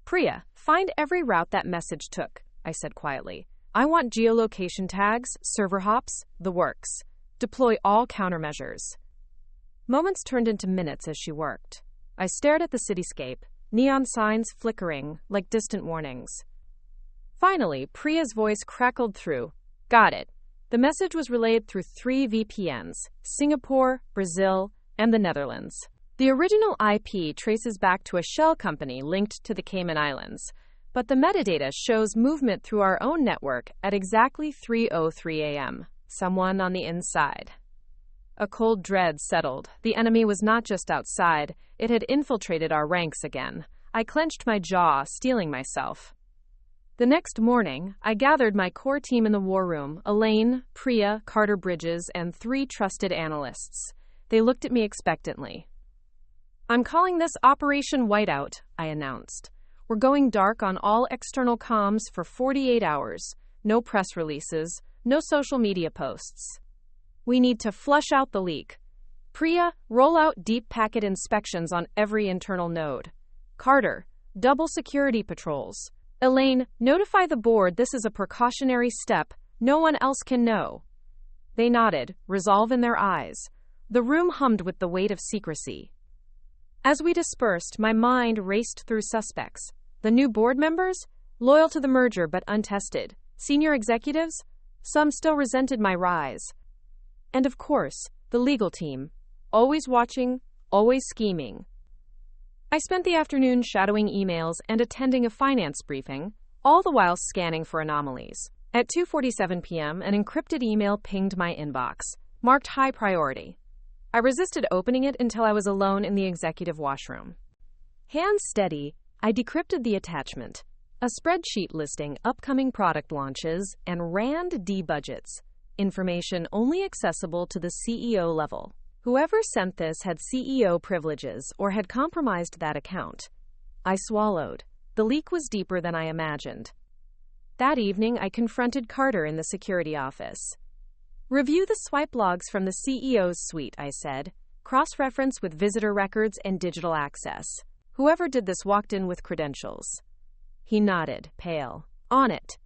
"Priya, find every route that message took," I said quietly. "I want geolocation tags, server hops, the works. Deploy all countermeasures." Moments turned into minutes as she worked. I stared at the cityscape, neon signs flickering like distant warnings. Finally, Priya's voice crackled through. "Got it." The message was relayed through 3 VPNs, Singapore, Brazil, and the Netherlands. The original IP traces back to a shell company linked to the Cayman Islands, but the metadata shows movement through our own network at exactly 3:03 a.m. Someone on the inside. A cold dread settled. The enemy was not just outside, it had infiltrated our ranks again. I clenched my jaw, steeling myself. The next morning, I gathered my core team in the war room: Elaine, Priya, Carter Bridges, and 3 trusted analysts. They looked at me expectantly. "I'm calling this Operation Whiteout," I announced. "We're going dark on all external comms for 48 hours. No press releases, no social media posts. We need to flush out the leak. Priya, roll out deep packet inspections on every internal node. Carter, double security patrols. Elaine, notify the board this is a precautionary step. No one else can know." They nodded, resolve in their eyes. The room hummed with the weight of secrecy. As we dispersed, my mind raced through suspects. The new board members? Loyal to the merger but untested. Senior executives? Some still resented my rise. And of course, the legal team. Always watching, always scheming. I spent the afternoon shadowing emails and attending a finance briefing, all the while scanning for anomalies. At 2:47 p.m., an encrypted email pinged my inbox, marked high priority. I resisted opening it until I was alone in the executive washroom. Hands steady, I decrypted the attachment, a spreadsheet listing upcoming product launches and RAND D budgets, information only accessible to the CEO level. Whoever sent this had CEO privileges or had compromised that account. I swallowed. The leak was deeper than I imagined. That evening, I confronted Carter in the security office. "Review the swipe logs from the CEO's suite," I said. "Cross-reference with visitor records and digital access. Whoever did this walked in with credentials." He nodded, pale. "On it."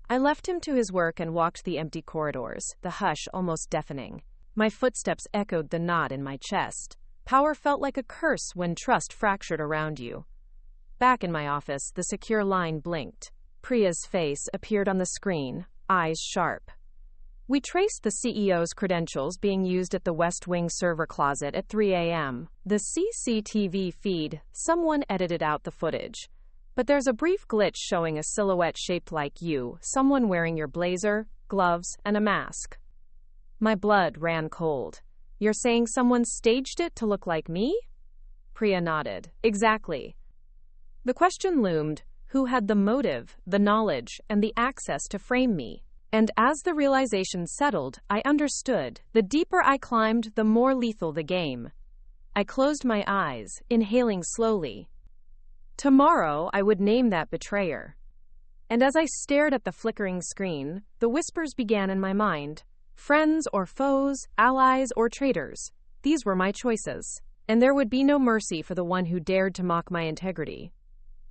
I left him to his work and walked the empty corridors, the hush almost deafening. My footsteps echoed the knot in my chest. Power felt like a curse when trust fractured around you. Back in my office, the secure line blinked. Priya's face appeared on the screen, eyes sharp. We traced the CEO's credentials being used at the West Wing server closet at 3 a.m. The CCTV feed, someone edited out the footage. But there's a brief glitch showing a silhouette shaped like you, someone wearing your blazer, gloves, and a mask. My blood ran cold. "You're saying someone staged it to look like me?" Priya nodded. "Exactly." The question loomed: who had the motive, the knowledge, and the access to frame me? And as the realization settled, I understood. The deeper I climbed, the more lethal the game. I closed my eyes, inhaling slowly. Tomorrow, I would name that betrayer. And as I stared at the flickering screen, the whispers began in my mind. Friends or foes, allies or traitors. These were my choices. And there would be no mercy for the one who dared to mock my integrity.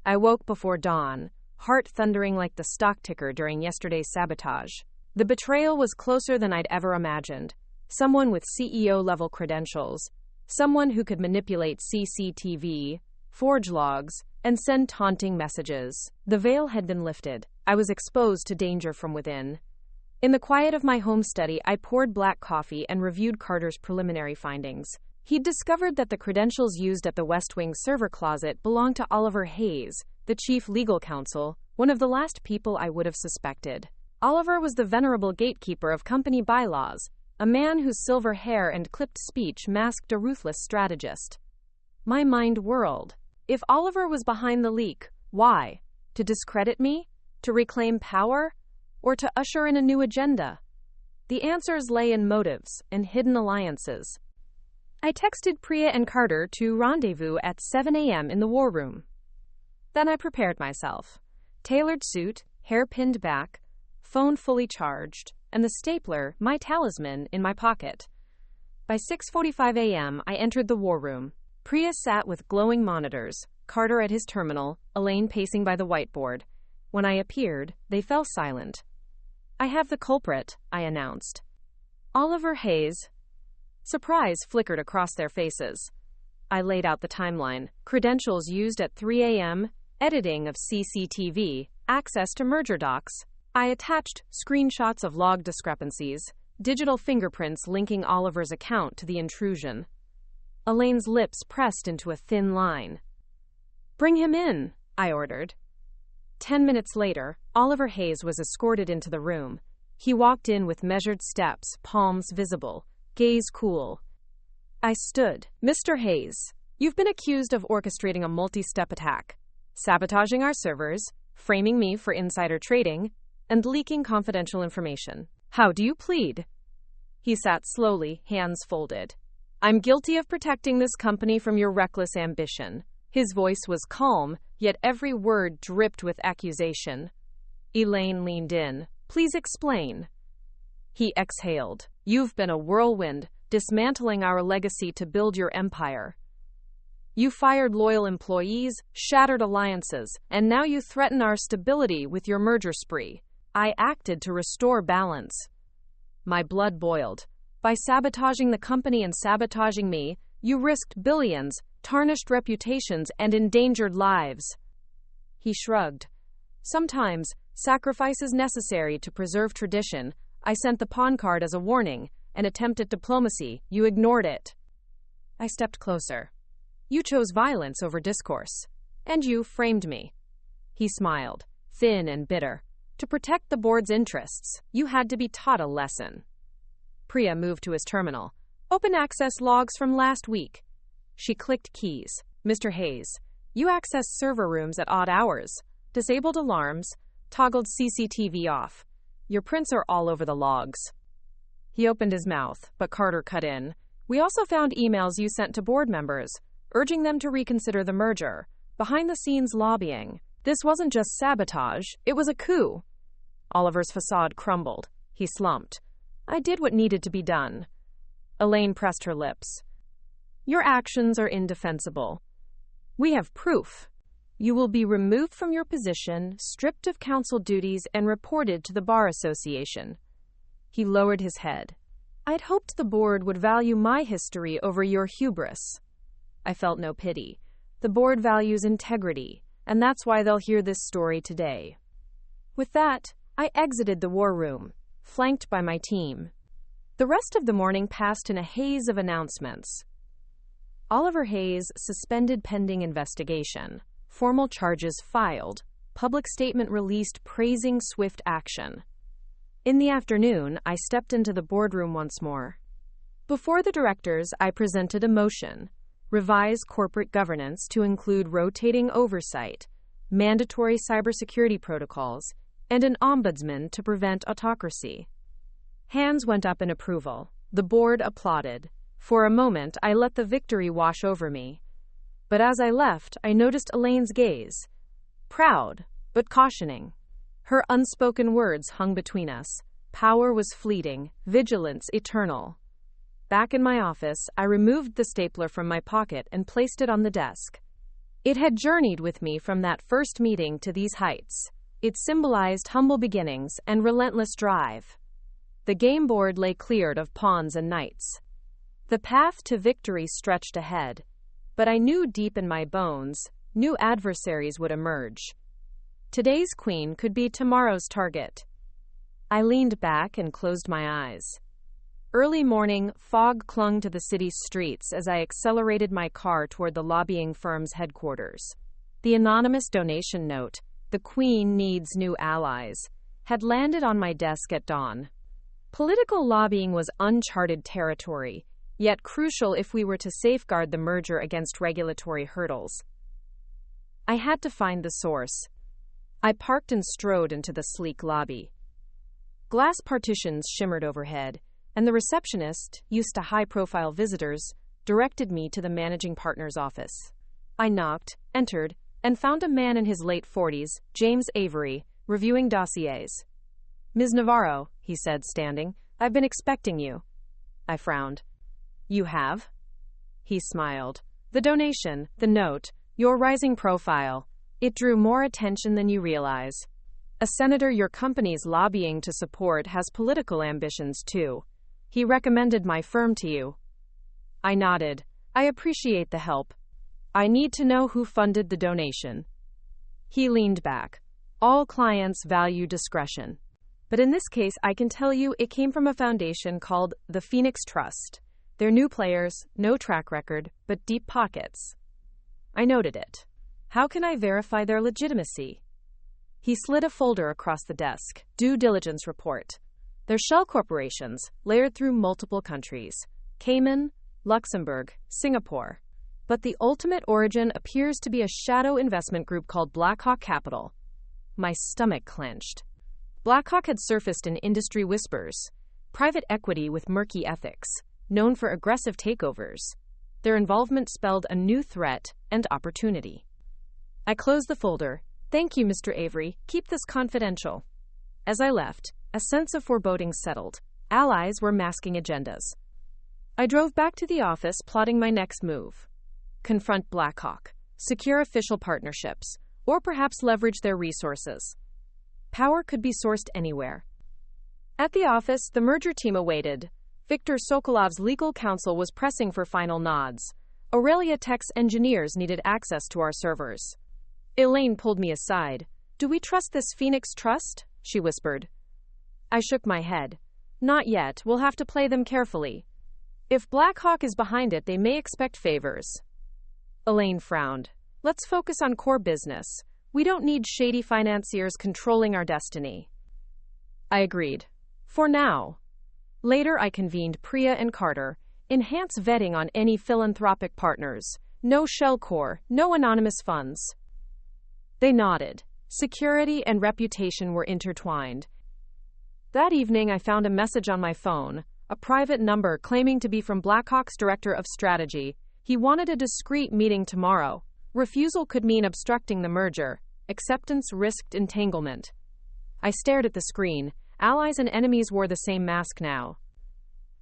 I woke before dawn, heart thundering like the stock ticker during yesterday's sabotage. The betrayal was closer than I'd ever imagined. Someone with CEO-level credentials. Someone who could manipulate CCTV, forge logs, and send taunting messages. The veil had been lifted. I was exposed to danger from within. In the quiet of my home study, I poured black coffee and reviewed Carter's preliminary findings. He'd discovered that the credentials used at the West Wing server closet belonged to Oliver Hayes, the chief legal counsel, one of the last people I would have suspected. Oliver was the venerable gatekeeper of company bylaws, a man whose silver hair and clipped speech masked a ruthless strategist. My mind whirled. If Oliver was behind the leak, why? To discredit me? To reclaim power? Or to usher in a new agenda? The answers lay in motives and hidden alliances. I texted Priya and Carter to rendezvous at 7 a.m. in the war room. Then I prepared myself. Tailored suit, hair pinned back, phone fully charged, and the stapler, my talisman, in my pocket. By 6:45 a.m., I entered the war room. Priya sat with glowing monitors, Carter at his terminal, Elaine pacing by the whiteboard. When I appeared, they fell silent. "I have the culprit," I announced. "Oliver Hayes." Surprise flickered across their faces. I laid out the timeline. Credentials used at 3 a.m., editing of CCTV, access to merger docs. I attached screenshots of log discrepancies, digital fingerprints linking Oliver's account to the intrusion. Elaine's lips pressed into a thin line. "Bring him in," I ordered. 10 minutes later, Oliver Hayes was escorted into the room. He walked in with measured steps, palms visible, gaze cool. I stood. "Mr. Hayes, you've been accused of orchestrating a multi-step attack, sabotaging our servers, framing me for insider trading and leaking confidential information. How do you plead? He sat slowly, hands folded. I'm guilty of protecting this company from your reckless ambition. His voice was calm, yet every word dripped with accusation. Elaine leaned in. Please explain. He exhaled. You've been a whirlwind, dismantling our legacy to build your empire. You fired loyal employees, shattered alliances, and now you threaten our stability with your merger spree. I acted to restore balance. My blood boiled. By sabotaging the company and sabotaging me, you risked billions, tarnished reputations, and endangered lives. He shrugged. Sometimes, sacrifice is necessary to preserve tradition. I sent the pawn card as a warning, an attempt at diplomacy. You ignored it. I stepped closer. You chose violence over discourse. And you framed me. He smiled, thin and bitter. To protect the board's interests, you had to be taught a lesson. Priya moved to his terminal. Open access logs from last week. She clicked keys. Mr. Hayes, you accessed server rooms at odd hours, disabled alarms, toggled CCTV off. Your prints are all over the logs. He opened his mouth, but Carter cut in. We also found emails you sent to board members, urging them to reconsider the merger. Behind-the-scenes lobbying. This wasn't just sabotage, it was a coup. Oliver's facade crumbled. He slumped. I did what needed to be done. Elaine pressed her lips. Your actions are indefensible. We have proof. You will be removed from your position, stripped of council duties, and reported to the Bar Association. He lowered his head. I'd hoped the board would value my history over your hubris. I felt no pity. The board values integrity, and that's why they'll hear this story today. With that, I exited the war room, flanked by my team. The rest of the morning passed in a haze of announcements. Oliver Hayes suspended pending investigation. Formal charges filed. Public statement released praising swift action. In the afternoon, I stepped into the boardroom once more. Before the directors, I presented a motion. Revise corporate governance to include rotating oversight, mandatory cybersecurity protocols, and an ombudsman to prevent autocracy. Hands went up in approval. The board applauded. For a moment, I let the victory wash over me. But as I left, I noticed Elaine's gaze. Proud, but cautioning. Her unspoken words hung between us. Power was fleeting, vigilance eternal. Back in my office, I removed the stapler from my pocket and placed it on the desk. It had journeyed with me from that first meeting to these heights. It symbolized humble beginnings and relentless drive. The game board lay cleared of pawns and knights. The path to victory stretched ahead, but I knew deep in my bones, new adversaries would emerge. Today's queen could be tomorrow's target. I leaned back and closed my eyes. Early morning, fog clung to the city's streets as I accelerated my car toward the lobbying firm's headquarters. The anonymous donation note, "The Queen needs new allies," had landed on my desk at dawn. Political lobbying was uncharted territory, yet crucial if we were to safeguard the merger against regulatory hurdles. I had to find the source. I parked and strode into the sleek lobby. Glass partitions shimmered overhead, and the receptionist, used to high-profile visitors, directed me to the managing partner's office. I knocked, entered, and found a man in his late 40s, James Avery, reviewing dossiers. "Ms. Navarro," he said, standing, "I've been expecting you." I frowned. "You have?" He smiled. "The donation, the note, your rising profile. It drew more attention than you realize. A senator your company's lobbying to support has political ambitions too. He recommended my firm to you." I nodded. "I appreciate the help. I need to know who funded the donation." He leaned back. "All clients value discretion. But in this case, I can tell you it came from a foundation called the Phoenix Trust. They're new players, no track record, but deep pockets." I noted it. "How can I verify their legitimacy?" He slid a folder across the desk. "Due diligence report. They're shell corporations, layered through multiple countries. Cayman, Luxembourg, Singapore. But the ultimate origin appears to be a shadow investment group called Blackhawk Capital. My stomach clenched. Blackhawk had surfaced in industry whispers. Private equity with murky ethics, known for aggressive takeovers. Their involvement spelled a new threat and opportunity. I closed the folder. Thank you, Mr. Avery. Keep this confidential. As I left, a sense of foreboding settled. Allies were masking agendas. I drove back to the office, plotting my next move. Confront Blackhawk, secure official partnerships, or perhaps leverage their resources. Power could be sourced anywhere. At the office, the merger team awaited. Viktor Sokolov's legal counsel was pressing for final nods. Aurelia Tech's engineers needed access to our servers. Elaine pulled me aside. Do we trust this Phoenix Trust? She whispered. I shook my head. Not yet. We'll have to play them carefully. If Blackhawk is behind it, they may expect favors. Elaine frowned. Let's focus on core business. We don't need shady financiers controlling our destiny. I agreed. For now. Later, I convened Priya and Carter. Enhance vetting on any philanthropic partners. No shell core, no anonymous funds. They nodded. Security and reputation were intertwined. That evening, I found a message on my phone, a private number claiming to be from Blackhawk's director of strategy. He wanted a discreet meeting tomorrow. Refusal could mean obstructing the merger. Acceptance risked entanglement. I stared at the screen. Allies and enemies wore the same mask now.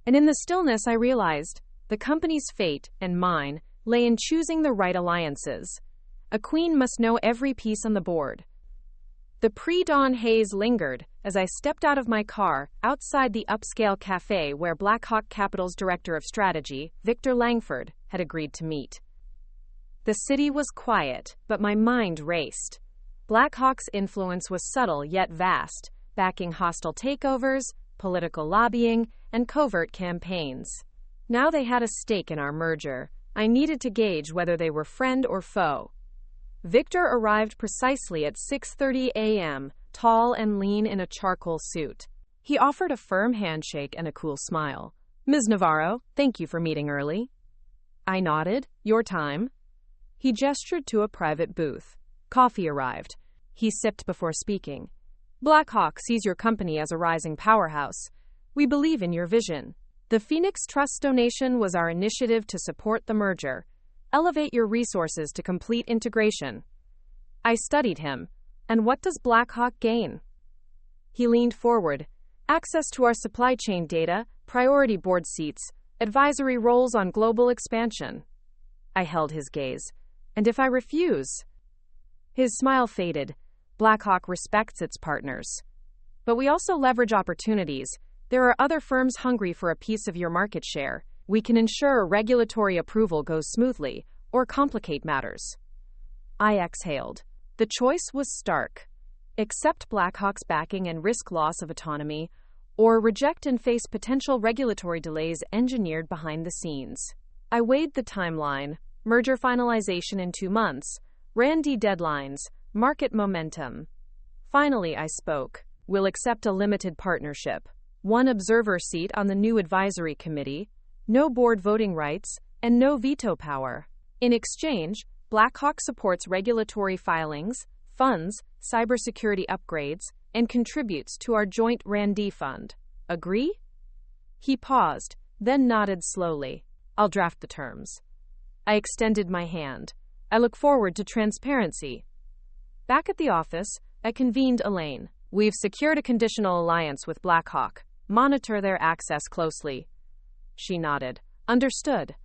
And in the stillness, I realized the company's fate, and mine, lay in choosing the right alliances. A queen must know every piece on the board. The pre-dawn haze lingered as I stepped out of my car outside the upscale cafe where Blackhawk Capital's director of strategy, Victor Langford, had agreed to meet. The city was quiet, but my mind raced. Blackhawk's influence was subtle yet vast, backing hostile takeovers, political lobbying, and covert campaigns. Now they had a stake in our merger. I needed to gauge whether they were friend or foe. Victor arrived precisely at 6:30 a.m., tall and lean in a charcoal suit. He offered a firm handshake and a cool smile. Ms. Navarro, thank you for meeting early. I nodded. Your time? He gestured to a private booth. Coffee arrived. He sipped before speaking. Blackhawk sees your company as a rising powerhouse. We believe in your vision. The Phoenix Trust donation was our initiative to support the merger. Elevate your resources to complete integration. I studied him. And what does Blackhawk gain? He leaned forward. Access to our supply chain data, priority board seats, advisory roles on global expansion. I held his gaze. And if I refuse? His smile faded. Blackhawk respects its partners. But we also leverage opportunities. There are other firms hungry for a piece of your market share. We can ensure regulatory approval goes smoothly, or complicate matters. I exhaled. The choice was stark. Accept Blackhawk's backing and risk loss of autonomy, or reject and face potential regulatory delays engineered behind the scenes. I weighed the timeline, merger finalization in 2 months, RAND deadlines, market momentum. Finally, I spoke. We'll accept a limited partnership. 1 observer seat on the new advisory committee, no board voting rights, and no veto power. In exchange, Blackhawk supports regulatory filings, funds, cybersecurity upgrades, and contributes to our joint RAND fund. Agree? He paused, then nodded slowly. I'll draft the terms. I extended my hand. I look forward to transparency. Back at the office, I convened Elaine. We've secured a conditional alliance with Blackhawk. Monitor their access closely. She nodded. Understood.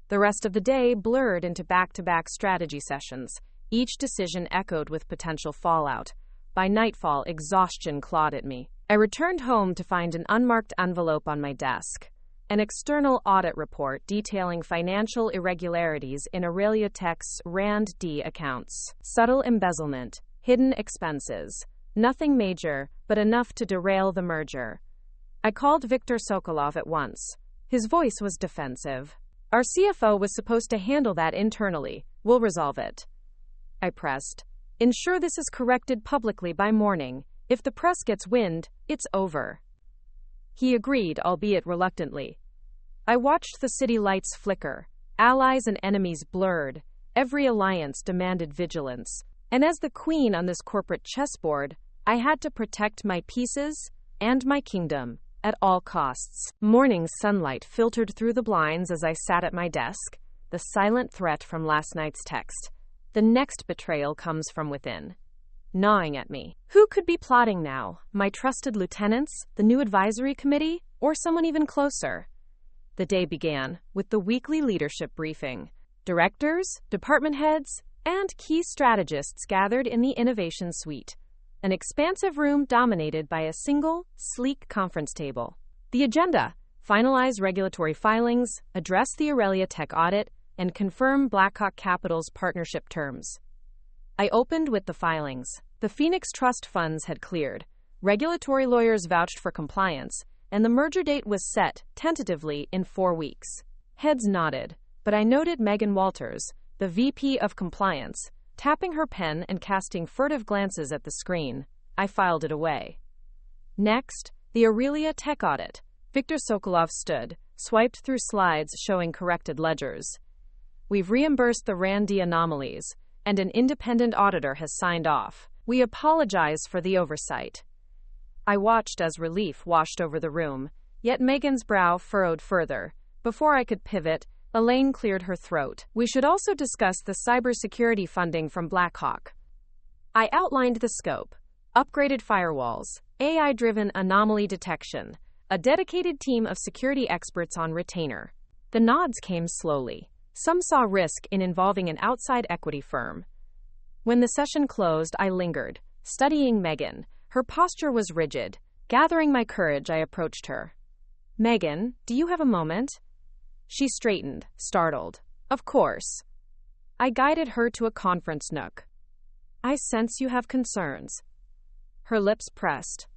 The rest of the day blurred into back-to-back strategy sessions. Each decision echoed with potential fallout. By nightfall, exhaustion clawed at me. I returned home to find an unmarked envelope on my desk. An external audit report detailing financial irregularities in Aurelia Tech's RAND accounts. Subtle embezzlement, hidden expenses. Nothing major, but enough to derail the merger. I called Viktor Sokolov at once. His voice was defensive. Our CFO was supposed to handle that internally. We'll resolve it. I pressed. Ensure this is corrected publicly by morning. If the press gets wind, it's over. He agreed, albeit reluctantly. I watched the city lights flicker. Allies and enemies blurred. Every alliance demanded vigilance. And as the queen on this corporate chessboard, I had to protect my pieces and my kingdom at all costs. Morning sunlight filtered through the blinds as I sat at my desk, the silent threat from last night's text. The next betrayal comes from within, gnawing at me. Who could be plotting now? My trusted lieutenants, the new advisory committee, or someone even closer? The day began with the weekly leadership briefing. Directors, department heads, and key strategists gathered in the Innovation Suite, an expansive room dominated by a single, sleek conference table. The agenda: finalize regulatory filings, address the Aurelia Tech audit, and confirm Blackhawk Capital's partnership terms. I opened with the filings. The Phoenix Trust funds had cleared, regulatory lawyers vouched for compliance, and the merger date was set, tentatively, in 4 weeks. Heads nodded, but I noted Megan Walters, the VP of Compliance, tapping her pen and casting furtive glances at the screen. I filed it away. Next, the Aurelia Tech audit. Viktor Sokolov stood, swiped through slides showing corrected ledgers. We've reimbursed the RAND anomalies, and an independent auditor has signed off. We apologize for the oversight. I watched as relief washed over the room, yet Megan's brow furrowed further. Before I could pivot, Elaine cleared her throat. We should also discuss the cybersecurity funding from Blackhawk. I outlined the scope: upgraded firewalls, AI-driven anomaly detection, a dedicated team of security experts on retainer. The nods came slowly. Some saw risk in involving an outside equity firm. When the session closed, I lingered, studying Megan. Her posture was rigid. Gathering my courage, I approached her. Megan, do you have a moment? She straightened, startled. Of course. I guided her to a conference nook. I sense you have concerns. Her lips pressed.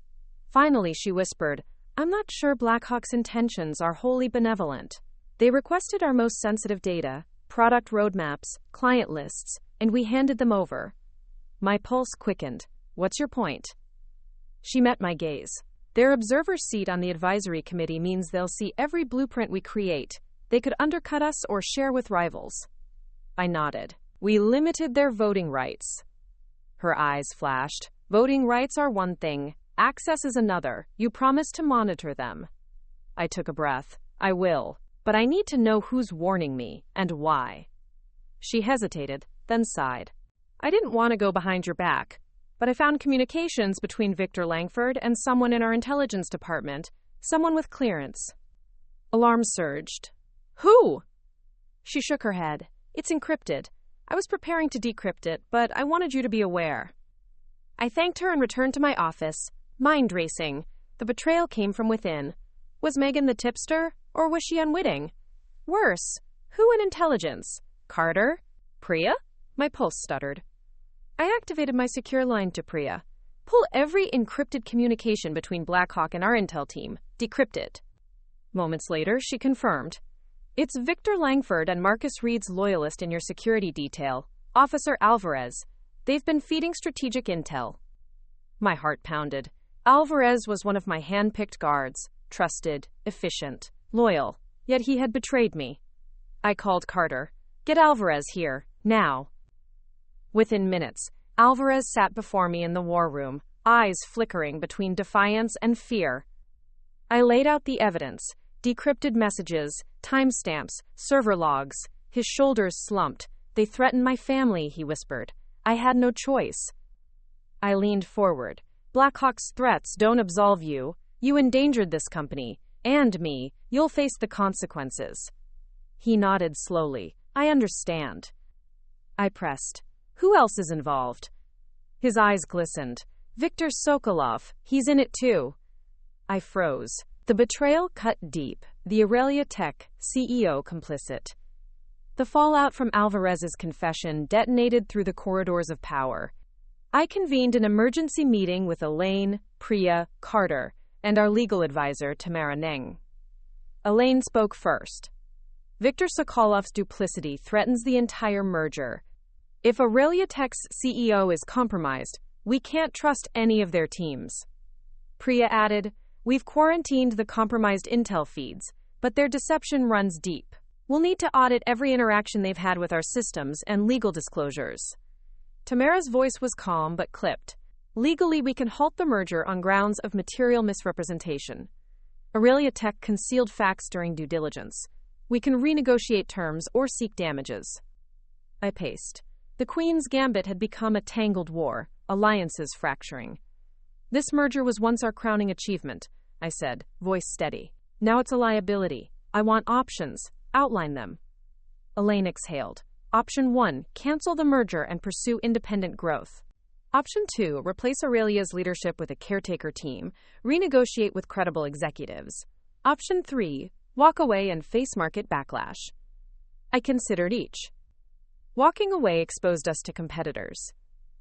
Finally, she whispered, I'm not sure Blackhawk's intentions are wholly benevolent. They requested our most sensitive data, product roadmaps, client lists, and we handed them over. My pulse quickened. What's your point? She met my gaze. Their observer seat on the advisory committee means they'll see every blueprint we create. They could undercut us or share with rivals. I nodded. We limited their voting rights. Her eyes flashed. Voting rights are one thing. Access is another. You promised to monitor them. I took a breath. I will. But I need to know who's warning me, and why. She hesitated, then sighed. I didn't want to go behind your back, but I found communications between Victor Langford and someone in our intelligence department, someone with clearance. Alarm surged. Who? She shook her head. It's encrypted. I was preparing to decrypt it, but I wanted you to be aware. I thanked her and returned to my office, mind racing. The betrayal came from within. Was Megan the tipster, or was she unwitting? Worse, who in intelligence? Carter? Priya? My pulse stuttered. I activated my secure line to Priya. Pull every encrypted communication between Blackhawk and our intel team. Decrypt it. Moments later, she confirmed. It's Victor Langford and Marcus Reed's loyalist in your security detail, Officer Alvarez. They've been feeding strategic intel. My heart pounded. Alvarez was one of my hand-picked guards, trusted, efficient, loyal, yet he had betrayed me. I called Carter. Get Alvarez here, now. Within minutes, Alvarez sat before me in the war room, eyes flickering between defiance and fear. I laid out the evidence, decrypted messages, timestamps, server logs. His shoulders slumped. They threatened my family, he whispered. I had no choice. I leaned forward. Blackhawk's threats don't absolve you. You endangered this company. And me. You'll face the consequences. He nodded slowly. I understand. I pressed. Who else is involved? His eyes glistened. Viktor Sokolov. He's in it too. I froze. The betrayal cut deep. The Aurelia Tech CEO complicit. The fallout from Alvarez's confession detonated through the corridors of power. I convened an emergency meeting with Elaine, Priya, Carter, and our legal advisor, Tamara Neng. Elaine spoke first. Viktor Sokolov's duplicity threatens the entire merger. If Aurelia Tech's CEO is compromised, we can't trust any of their teams. Priya added, we've quarantined the compromised intel feeds, but their deception runs deep. We'll need to audit every interaction they've had with our systems and legal disclosures. Tamara's voice was calm but clipped. Legally, we can halt the merger on grounds of material misrepresentation. Aurelia Tech concealed facts during due diligence. We can renegotiate terms or seek damages. I paced. The Queen's Gambit had become a tangled war, alliances fracturing. This merger was once our crowning achievement, I said, voice steady. Now it's a liability. I want options. Outline them. Elaine exhaled. Option 1, cancel the merger and pursue independent growth. Option 2, replace Aurelia's leadership with a caretaker team, renegotiate with credible executives. Option 3, walk away and face market backlash. I considered each. Walking away exposed us to competitors.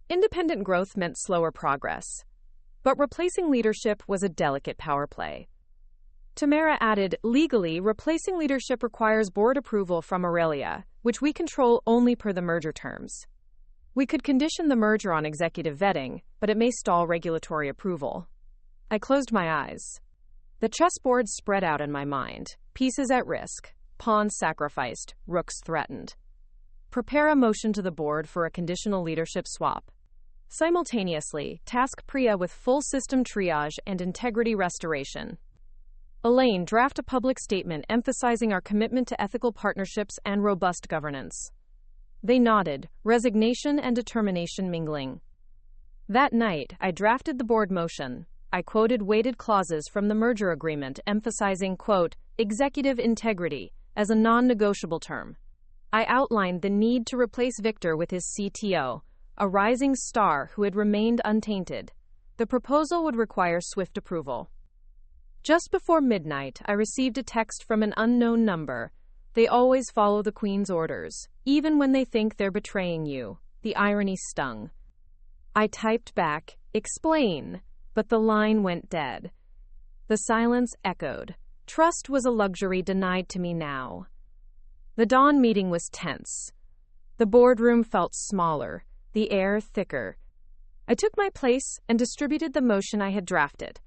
Independent growth meant slower progress. But replacing leadership was a delicate power play. Tamara added, legally, replacing leadership requires board approval from Aurelia, which we control only per the merger terms. We could condition the merger on executive vetting, but it may stall regulatory approval. I closed my eyes. The chessboard spread out in my mind. Pieces at risk, pawns sacrificed, rooks threatened. Prepare a motion to the board for a conditional leadership swap. Simultaneously, task Priya with full system triage and integrity restoration. Elaine, draft a public statement emphasizing our commitment to ethical partnerships and robust governance. They nodded, resignation and determination mingling. That night, I drafted the board motion. I quoted weighted clauses from the merger agreement emphasizing, quote, executive integrity as a non-negotiable term. I outlined the need to replace Victor with his CTO, a rising star who had remained untainted. The proposal would require swift approval. Just before midnight, I received a text from an unknown number. They always follow the Queen's orders, even when they think they're betraying you. The irony stung. I typed back, explain, but the line went dead. The silence echoed. Trust was a luxury denied to me now. The dawn meeting was tense. The boardroom felt smaller, the air thicker. I took my place and distributed the motion I had drafted.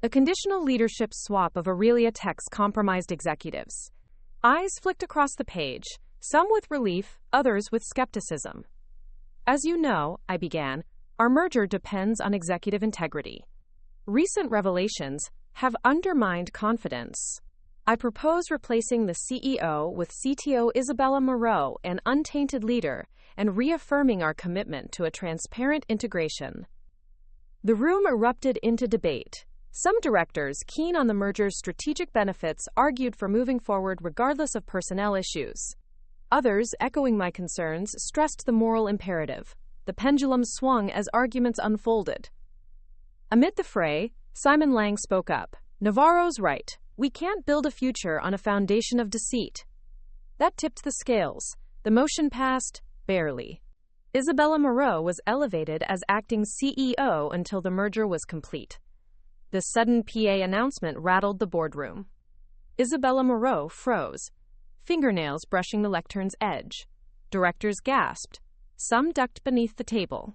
A conditional leadership swap of Aurelia Tech's compromised executives. Eyes flicked across the page, some with relief, others with skepticism. As you know, I began, our merger depends on executive integrity. Recent revelations have undermined confidence. I propose replacing the CEO with CTO Isabella Moreau, an untainted leader, and reaffirming our commitment to a transparent integration. The room erupted into debate. Some directors, keen on the merger's strategic benefits, argued for moving forward regardless of personnel issues. Others, echoing my concerns, stressed the moral imperative. The pendulum swung as arguments unfolded. Amid the fray, Simon Lang spoke up. Navarro's right. We can't build a future on a foundation of deceit. That tipped the scales. The motion passed, barely. Isabella Moreau was elevated as acting CEO until the merger was complete. The sudden PA announcement rattled the boardroom. Isabella Moreau froze, fingernails brushing the lectern's edge. Directors gasped. Some ducked beneath the table.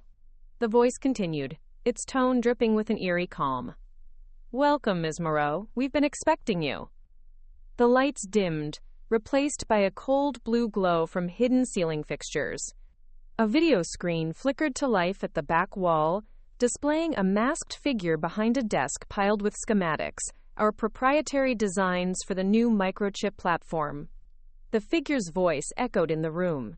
The voice continued, its tone dripping with an eerie calm. Welcome, Ms. Moreau. We've been expecting you. The lights dimmed, replaced by a cold blue glow from hidden ceiling fixtures. A video screen flickered to life at the back wall, displaying a masked figure behind a desk piled with schematics, our proprietary designs for the new microchip platform. The figure's voice echoed in the room.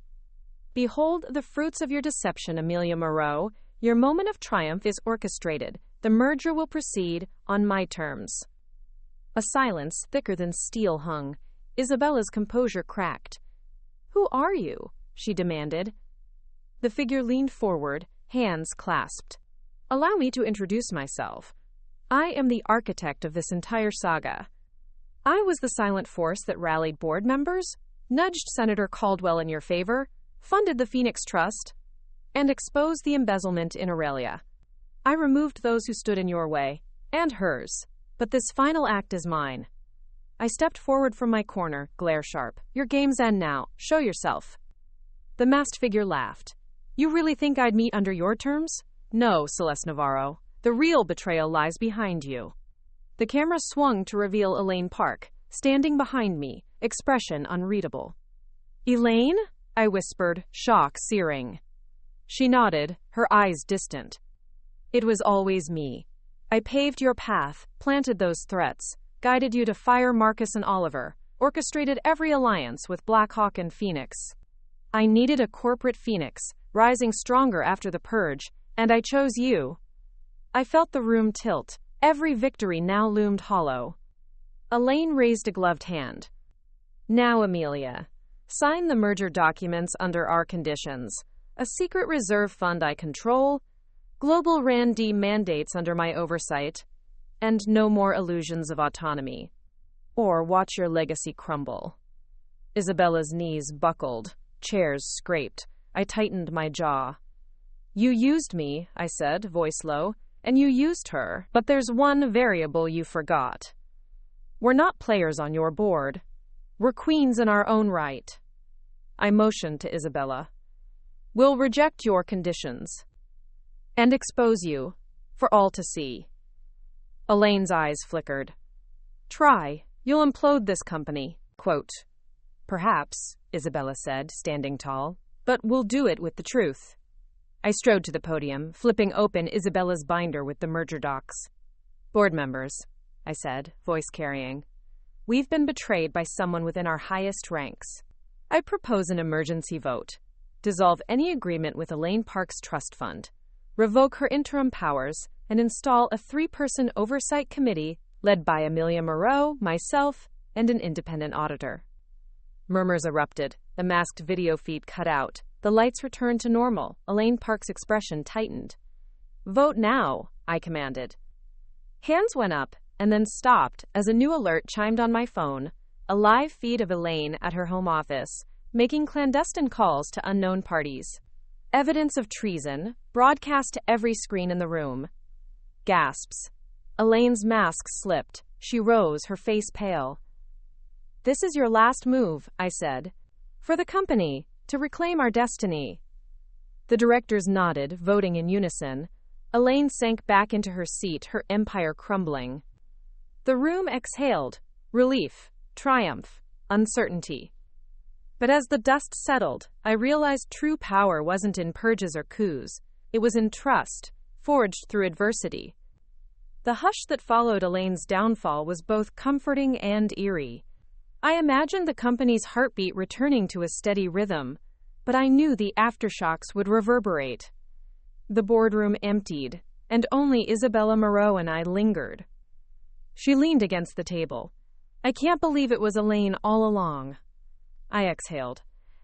Behold the fruits of your deception, Amelia Moreau. Your moment of triumph is orchestrated. The merger will proceed on my terms. A silence thicker than steel hung. Isabella's composure cracked. Who are you? She demanded. The figure leaned forward, hands clasped. Allow me to introduce myself. I am the architect of this entire saga. I was the silent force that rallied board members, nudged Senator Caldwell in your favor, funded the Phoenix Trust, and exposed the embezzlement in Aurelia. I removed those who stood in your way, and hers, but this final act is mine. I stepped forward from my corner, glare sharp. Your game's end now. Show yourself. The masked figure laughed. You really think I'd meet under your terms? No, Celeste Navarro. The real betrayal lies behind you. The camera swung to reveal Elaine Park, standing behind me, expression unreadable. Elaine? I whispered, shock searing. She nodded, her eyes distant. It was always me. I paved your path, planted those threats, guided you to fire Marcus and Oliver, orchestrated every alliance with Blackhawk and Phoenix. I needed a corporate Phoenix, rising stronger after the purge, and I chose you. I felt the room tilt. Every victory now loomed hollow. Elaine raised a gloved hand. Now, Amelia, sign the merger documents under our conditions. A secret reserve fund I control, global RAND mandates under my oversight, and no more illusions of autonomy. Or watch your legacy crumble. Isabella's knees buckled, chairs scraped. I tightened my jaw. You used me, I said, voice low, and you used her, but there's one variable you forgot. We're not players on your board. We're queens in our own right. I motioned to Isabella. We'll reject your conditions and expose you for all to see. Elaine's eyes flickered. Try. You'll implode this company. Quote, perhaps, Isabella said, standing tall, but we'll do it with the truth. I strode to the podium, flipping open Isabella's binder with the merger docs. Board members, I said, voice carrying. We've been betrayed by someone within our highest ranks. I propose an emergency vote. Dissolve any agreement with Elaine Park's trust fund. Revoke her interim powers and install a 3-person oversight committee led by Amelia Moreau, myself, and an independent auditor. Murmurs erupted. The masked video feed cut out. The lights returned to normal. Elaine Park's expression tightened. Vote now, I commanded. Hands went up and then stopped as a new alert chimed on my phone, a live feed of Elaine at her home office, making clandestine calls to unknown parties. Evidence of treason, broadcast to every screen in the room. Gasps. Elaine's mask slipped. She rose, her face pale. This is your last move, I said. For the company, to reclaim our destiny. The directors nodded, voting in unison. Elaine sank back into her seat, her empire crumbling. The room exhaled. Relief, triumph, uncertainty. But as the dust settled, I realized true power wasn't in purges or coups. It was in trust, forged through adversity. The hush that followed Elaine's downfall was both comforting and eerie. I imagined the company's heartbeat returning to a steady rhythm, but I knew the aftershocks would reverberate. The boardroom emptied, and only Isabella Moreau and I lingered. She leaned against the table. I can't believe it was Elaine all along. I exhaled.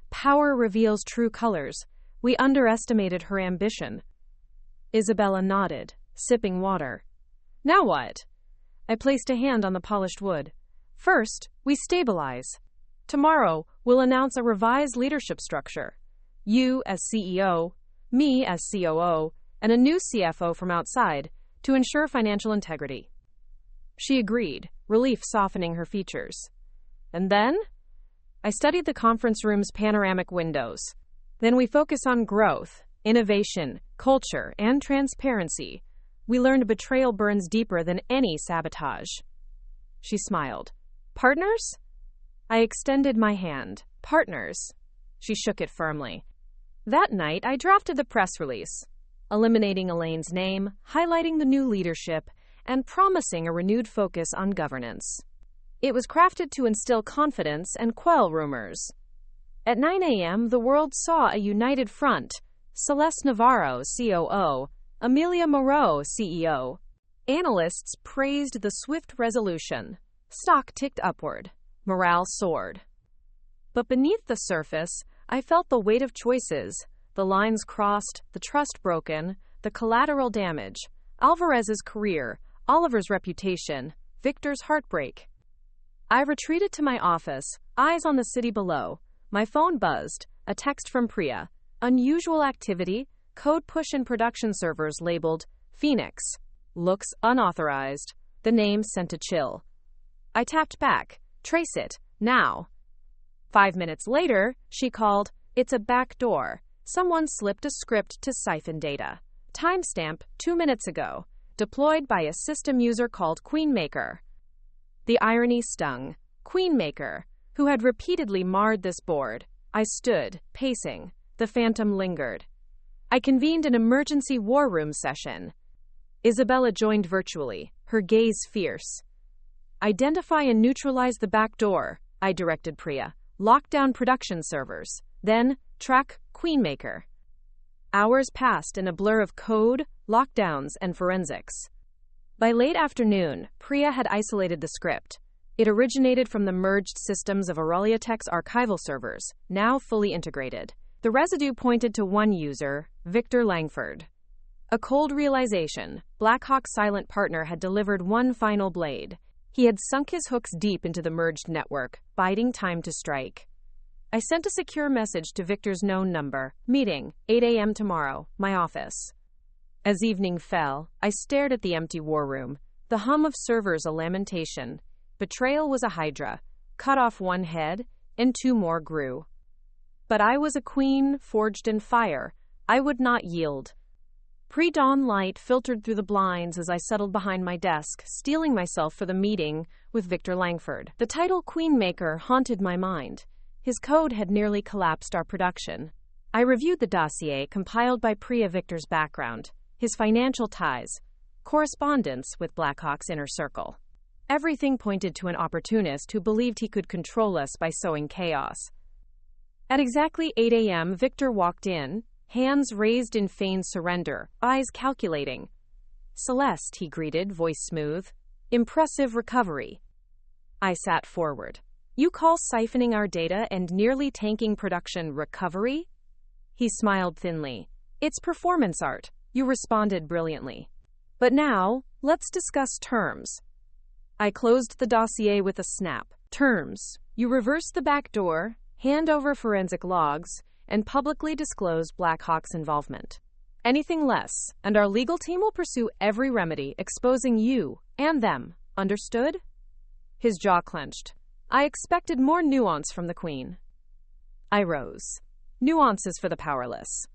Power reveals true colors. We underestimated her ambition. Isabella nodded, sipping water. Now what? I placed a hand on the polished wood. First, we stabilize. Tomorrow, we'll announce a revised leadership structure. You as CEO, me as COO, and a new CFO from outside to ensure financial integrity. She agreed, relief softening her features. And then? I studied the conference room's panoramic windows. Then we focus on growth, innovation, culture, and transparency. We learned betrayal burns deeper than any sabotage. She smiled. Partners? I extended my hand. Partners. She shook it firmly. That night, I drafted the press release, eliminating Elaine's name, highlighting the new leadership, and promising a renewed focus on governance. It was crafted to instill confidence and quell rumors. At 9 a.m., the world saw a united front. Celeste Navarro, COO, Amelia Moreau, CEO. Analysts praised the swift resolution. Stock ticked upward. Morale soared. But beneath the surface, I felt the weight of choices. The lines crossed, the trust broken, the collateral damage. Alvarez's career, Oliver's reputation, Victor's heartbreak. I retreated to my office, eyes on the city below. My phone buzzed, a text from Priya. Unusual activity, code push in production servers labeled Phoenix. Looks unauthorized. The name sent a chill. I tapped back. Trace it, now. 5 minutes later, she called, it's a backdoor. Someone slipped a script to siphon data. Timestamp 2 minutes ago. Deployed by a system user called Queenmaker. The irony stung. Queenmaker, who had repeatedly marred this board. I stood, pacing. The phantom lingered. I convened an emergency war room session. Isabella joined virtually, her gaze fierce. Identify and neutralize the back door, I directed Priya. Lock down production servers. Then, track Queenmaker. Hours passed in a blur of code, lockdowns, and forensics. By late afternoon, Priya had isolated the script. It originated from the merged systems of Aureliatech's archival servers, now fully integrated. The residue pointed to one user, Victor Langford. A cold realization, Blackhawk's silent partner had delivered one final blade. He had sunk his hooks deep into the merged network, biding time to strike. I sent a secure message to Victor's known number, meeting, 8 a.m. tomorrow, my office. As evening fell, I stared at the empty war room, the hum of servers a lamentation. Betrayal was a hydra, cut off one head, and two more grew. But I was a queen forged in fire. I would not yield. Pre-dawn light filtered through the blinds as I settled behind my desk, steeling myself for the meeting with Victor Langford. The title Queenmaker haunted my mind. His code had nearly collapsed our production. I reviewed the dossier compiled by Priya. Victor's background, his financial ties, correspondence with Blackhawk's inner circle. Everything pointed to an opportunist who believed he could control us by sowing chaos. At exactly 8 a.m., Victor walked in, hands raised in feigned surrender, eyes calculating. Celeste, he greeted, voice smooth. Impressive recovery. I sat forward. You call siphoning our data and nearly tanking production recovery? He smiled thinly. It's performance art. You responded brilliantly. But now, let's discuss terms. I closed the dossier with a snap. Terms. You reverse the back door, hand over forensic logs, and publicly disclose Blackhawk's involvement. Anything less, and our legal team will pursue every remedy exposing you and them. Understood? His jaw clenched. I expected more nuance from the Queen. I rose. Nuances for the powerless.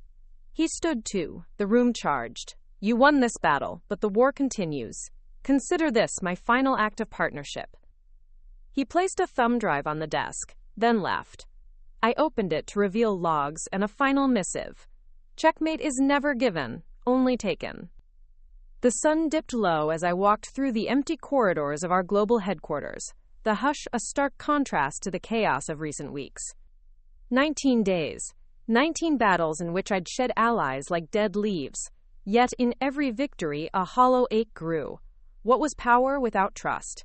He stood too, the room charged. You won this battle, but the war continues. Consider this my final act of partnership. He placed a thumb drive on the desk, then left. I opened it to reveal logs and a final missive. Checkmate is never given, only taken. The sun dipped low as I walked through the empty corridors of our global headquarters, the hush a stark contrast to the chaos of recent weeks. 19 days, 19 battles in which I'd shed allies like dead leaves, yet in every victory a hollow ache grew. What was power without trust?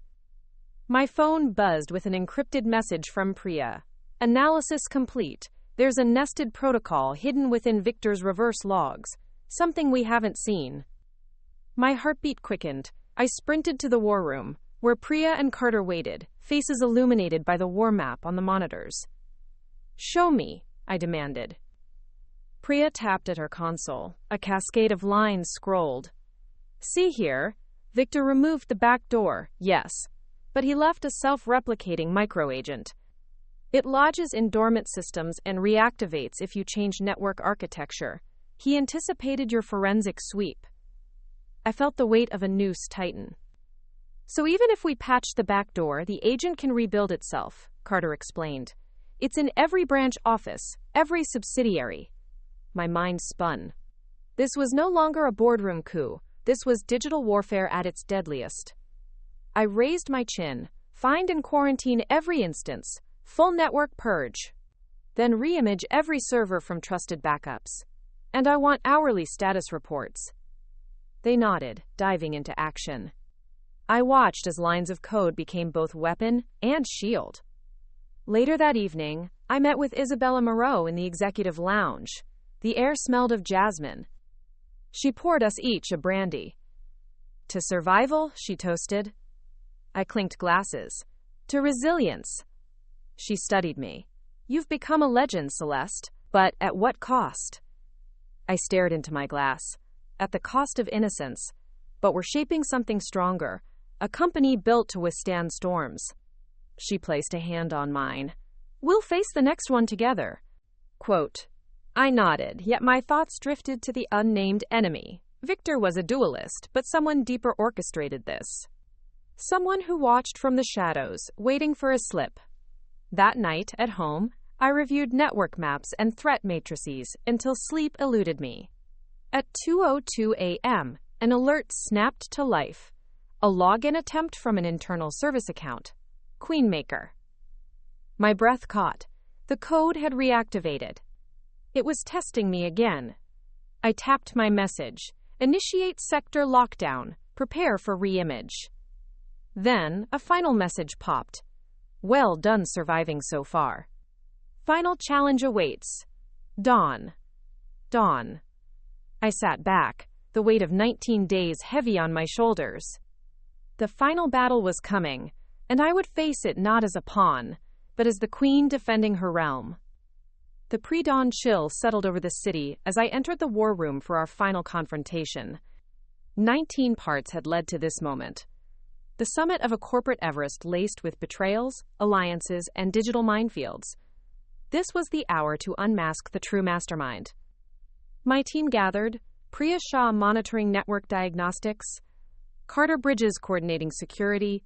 My phone buzzed with an encrypted message from Priya. Analysis complete. There's a nested protocol hidden within Victor's reverse logs, something we haven't seen. My heartbeat quickened. I sprinted to the war room, where Priya and Carter waited, faces illuminated by the war map on the monitors. Show me, I demanded. Priya tapped at her console. A cascade of lines scrolled. See here. Victor removed the back door, yes, but he left a self-replicating microagent. It lodges in dormant systems and reactivates if you change network architecture. He anticipated your forensic sweep. I felt the weight of a noose tighten. So even if we patch the back door, the agent can rebuild itself, Carter explained. It's in every branch office, every subsidiary. My mind spun. This was no longer a boardroom coup. This was digital warfare at its deadliest. I raised my chin. Find and quarantine every instance. Full network purge. Then reimage every server from trusted backups. And I want hourly status reports. They nodded, diving into action. I watched as lines of code became both weapon and shield. Later that evening, I met with Isabella Moreau in the executive lounge. The air smelled of jasmine. She poured us each a brandy. To survival, she toasted. I clinked glasses. To resilience. She studied me. You've become a legend, Celeste, but at what cost? I stared into my glass. At the cost of innocence. But we're shaping something stronger. A company built to withstand storms. She placed a hand on mine. We'll face the next one together. Quote. I nodded, yet my thoughts drifted to the unnamed enemy. Victor was a duelist, but someone deeper orchestrated this. Someone who watched from the shadows, waiting for a slip. That night, at home, I reviewed network maps and threat matrices until sleep eluded me. At 2:02 a.m., an alert snapped to life. A login attempt from an internal service account. Queenmaker. My breath caught. The code had reactivated. It was testing me again. I tapped my message. Initiate sector lockdown. Prepare for reimage. Then, a final message popped. Well done surviving so far. Final challenge awaits. Dawn. Dawn. I sat back, the weight of 19 days heavy on my shoulders. The final battle was coming, and I would face it not as a pawn, but as the queen defending her realm. The pre-dawn chill settled over the city as I entered the war room for our final confrontation. 19 parts had led to this moment. The summit of a corporate Everest laced with betrayals, alliances, and digital minefields. This was the hour to unmask the true mastermind. My team gathered, Priya Shah monitoring network diagnostics, Carter Bridges coordinating security,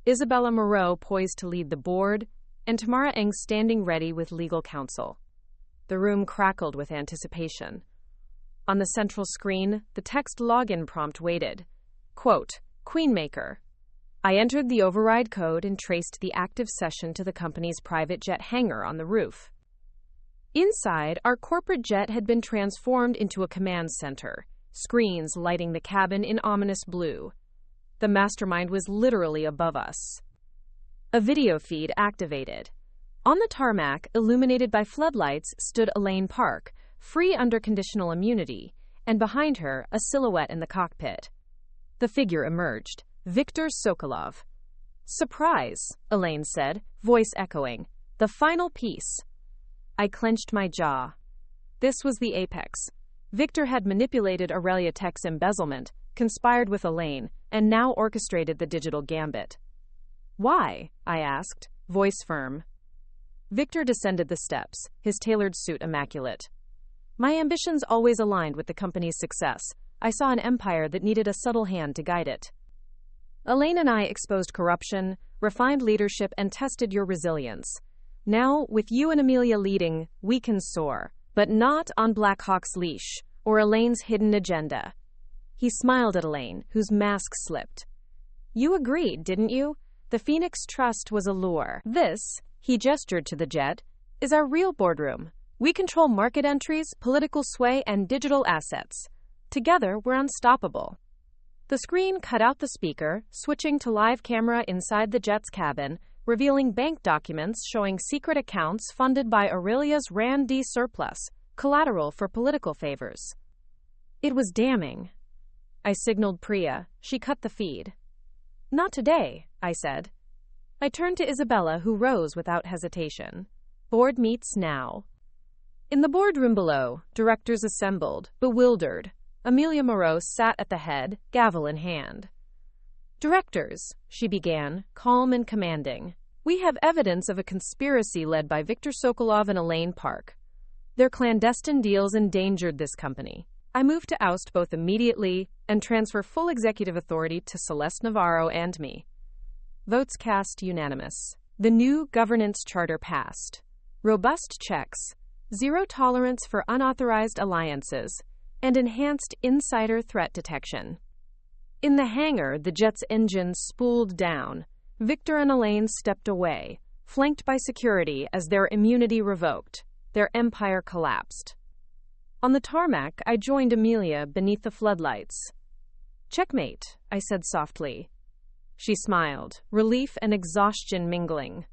Isabella Moreau poised to lead the board, and Tamara Eng standing ready with legal counsel. The room crackled with anticipation. On the central screen, the text login prompt waited. Quote, Queenmaker. I entered the override code and traced the active session to the company's private jet hangar on the roof. Inside, our corporate jet had been transformed into a command center, screens lighting the cabin in ominous blue. The mastermind was literally above us. A video feed activated. On the tarmac, illuminated by floodlights, stood Elaine Park, free under conditional immunity, and behind her, a silhouette in the cockpit. The figure emerged. Viktor Sokolov. Surprise, Elaine said, voice echoing. The final piece. I clenched my jaw. This was the apex. Viktor had manipulated Aurelia Tech's embezzlement, conspired with Elaine, and now orchestrated the digital gambit. Why? I asked, voice firm. Viktor descended the steps, his tailored suit immaculate. My ambitions always aligned with the company's success. I saw an empire that needed a subtle hand to guide it. Elaine and I exposed corruption, refined leadership, and tested your resilience. Now, with you and Amelia leading, we can soar, but not on Blackhawk's leash, or Elaine's hidden agenda. He smiled at Elaine, whose mask slipped. You agreed, didn't you? The Phoenix Trust was a lure. This, he gestured to the jet, is our real boardroom. We control market entries, political sway, and digital assets. Together, we're unstoppable. The screen cut out the speaker, switching to live camera inside the jet's cabin, revealing bank documents showing secret accounts funded by Aurelia's RAND D surplus, collateral for political favors. It was damning. I signaled Priya. She cut the feed. Not today, I said. I turned to Isabella, who rose without hesitation. Board meets now. In the boardroom below, directors assembled, bewildered. Amelia Moreau sat at the head, gavel in hand. Directors, she began, calm and commanding. We have evidence of a conspiracy led by Viktor Sokolov and Elaine Park. Their clandestine deals endangered this company. I moved to oust both immediately and transfer full executive authority to Celeste Navarro and me. Votes cast unanimous. The new governance charter passed. Robust checks, zero tolerance for unauthorized alliances, and enhanced insider threat detection. In the hangar, the jet's engines spooled down. Viktor and Elaine stepped away, flanked by security as their immunity revoked. Their empire collapsed. On the tarmac, I joined Amelia beneath the floodlights. Checkmate, I said softly. She smiled, relief and exhaustion mingling.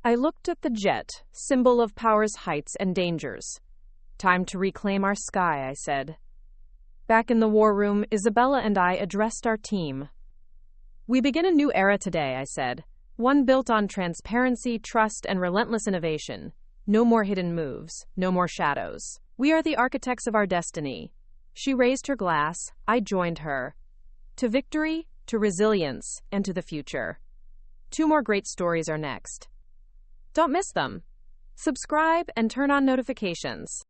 I looked at the jet, symbol of power's heights and dangers. Time to reclaim our sky, I said. Back in the war room, Isabella and I addressed our team. We begin a new era today, I said. One built on transparency, trust, and relentless innovation. No more hidden moves, no more shadows. We are the architects of our destiny. She raised her glass. I joined her. To victory, to resilience, and to the future. 2 more great stories are next. Don't miss them. Subscribe and turn on notifications.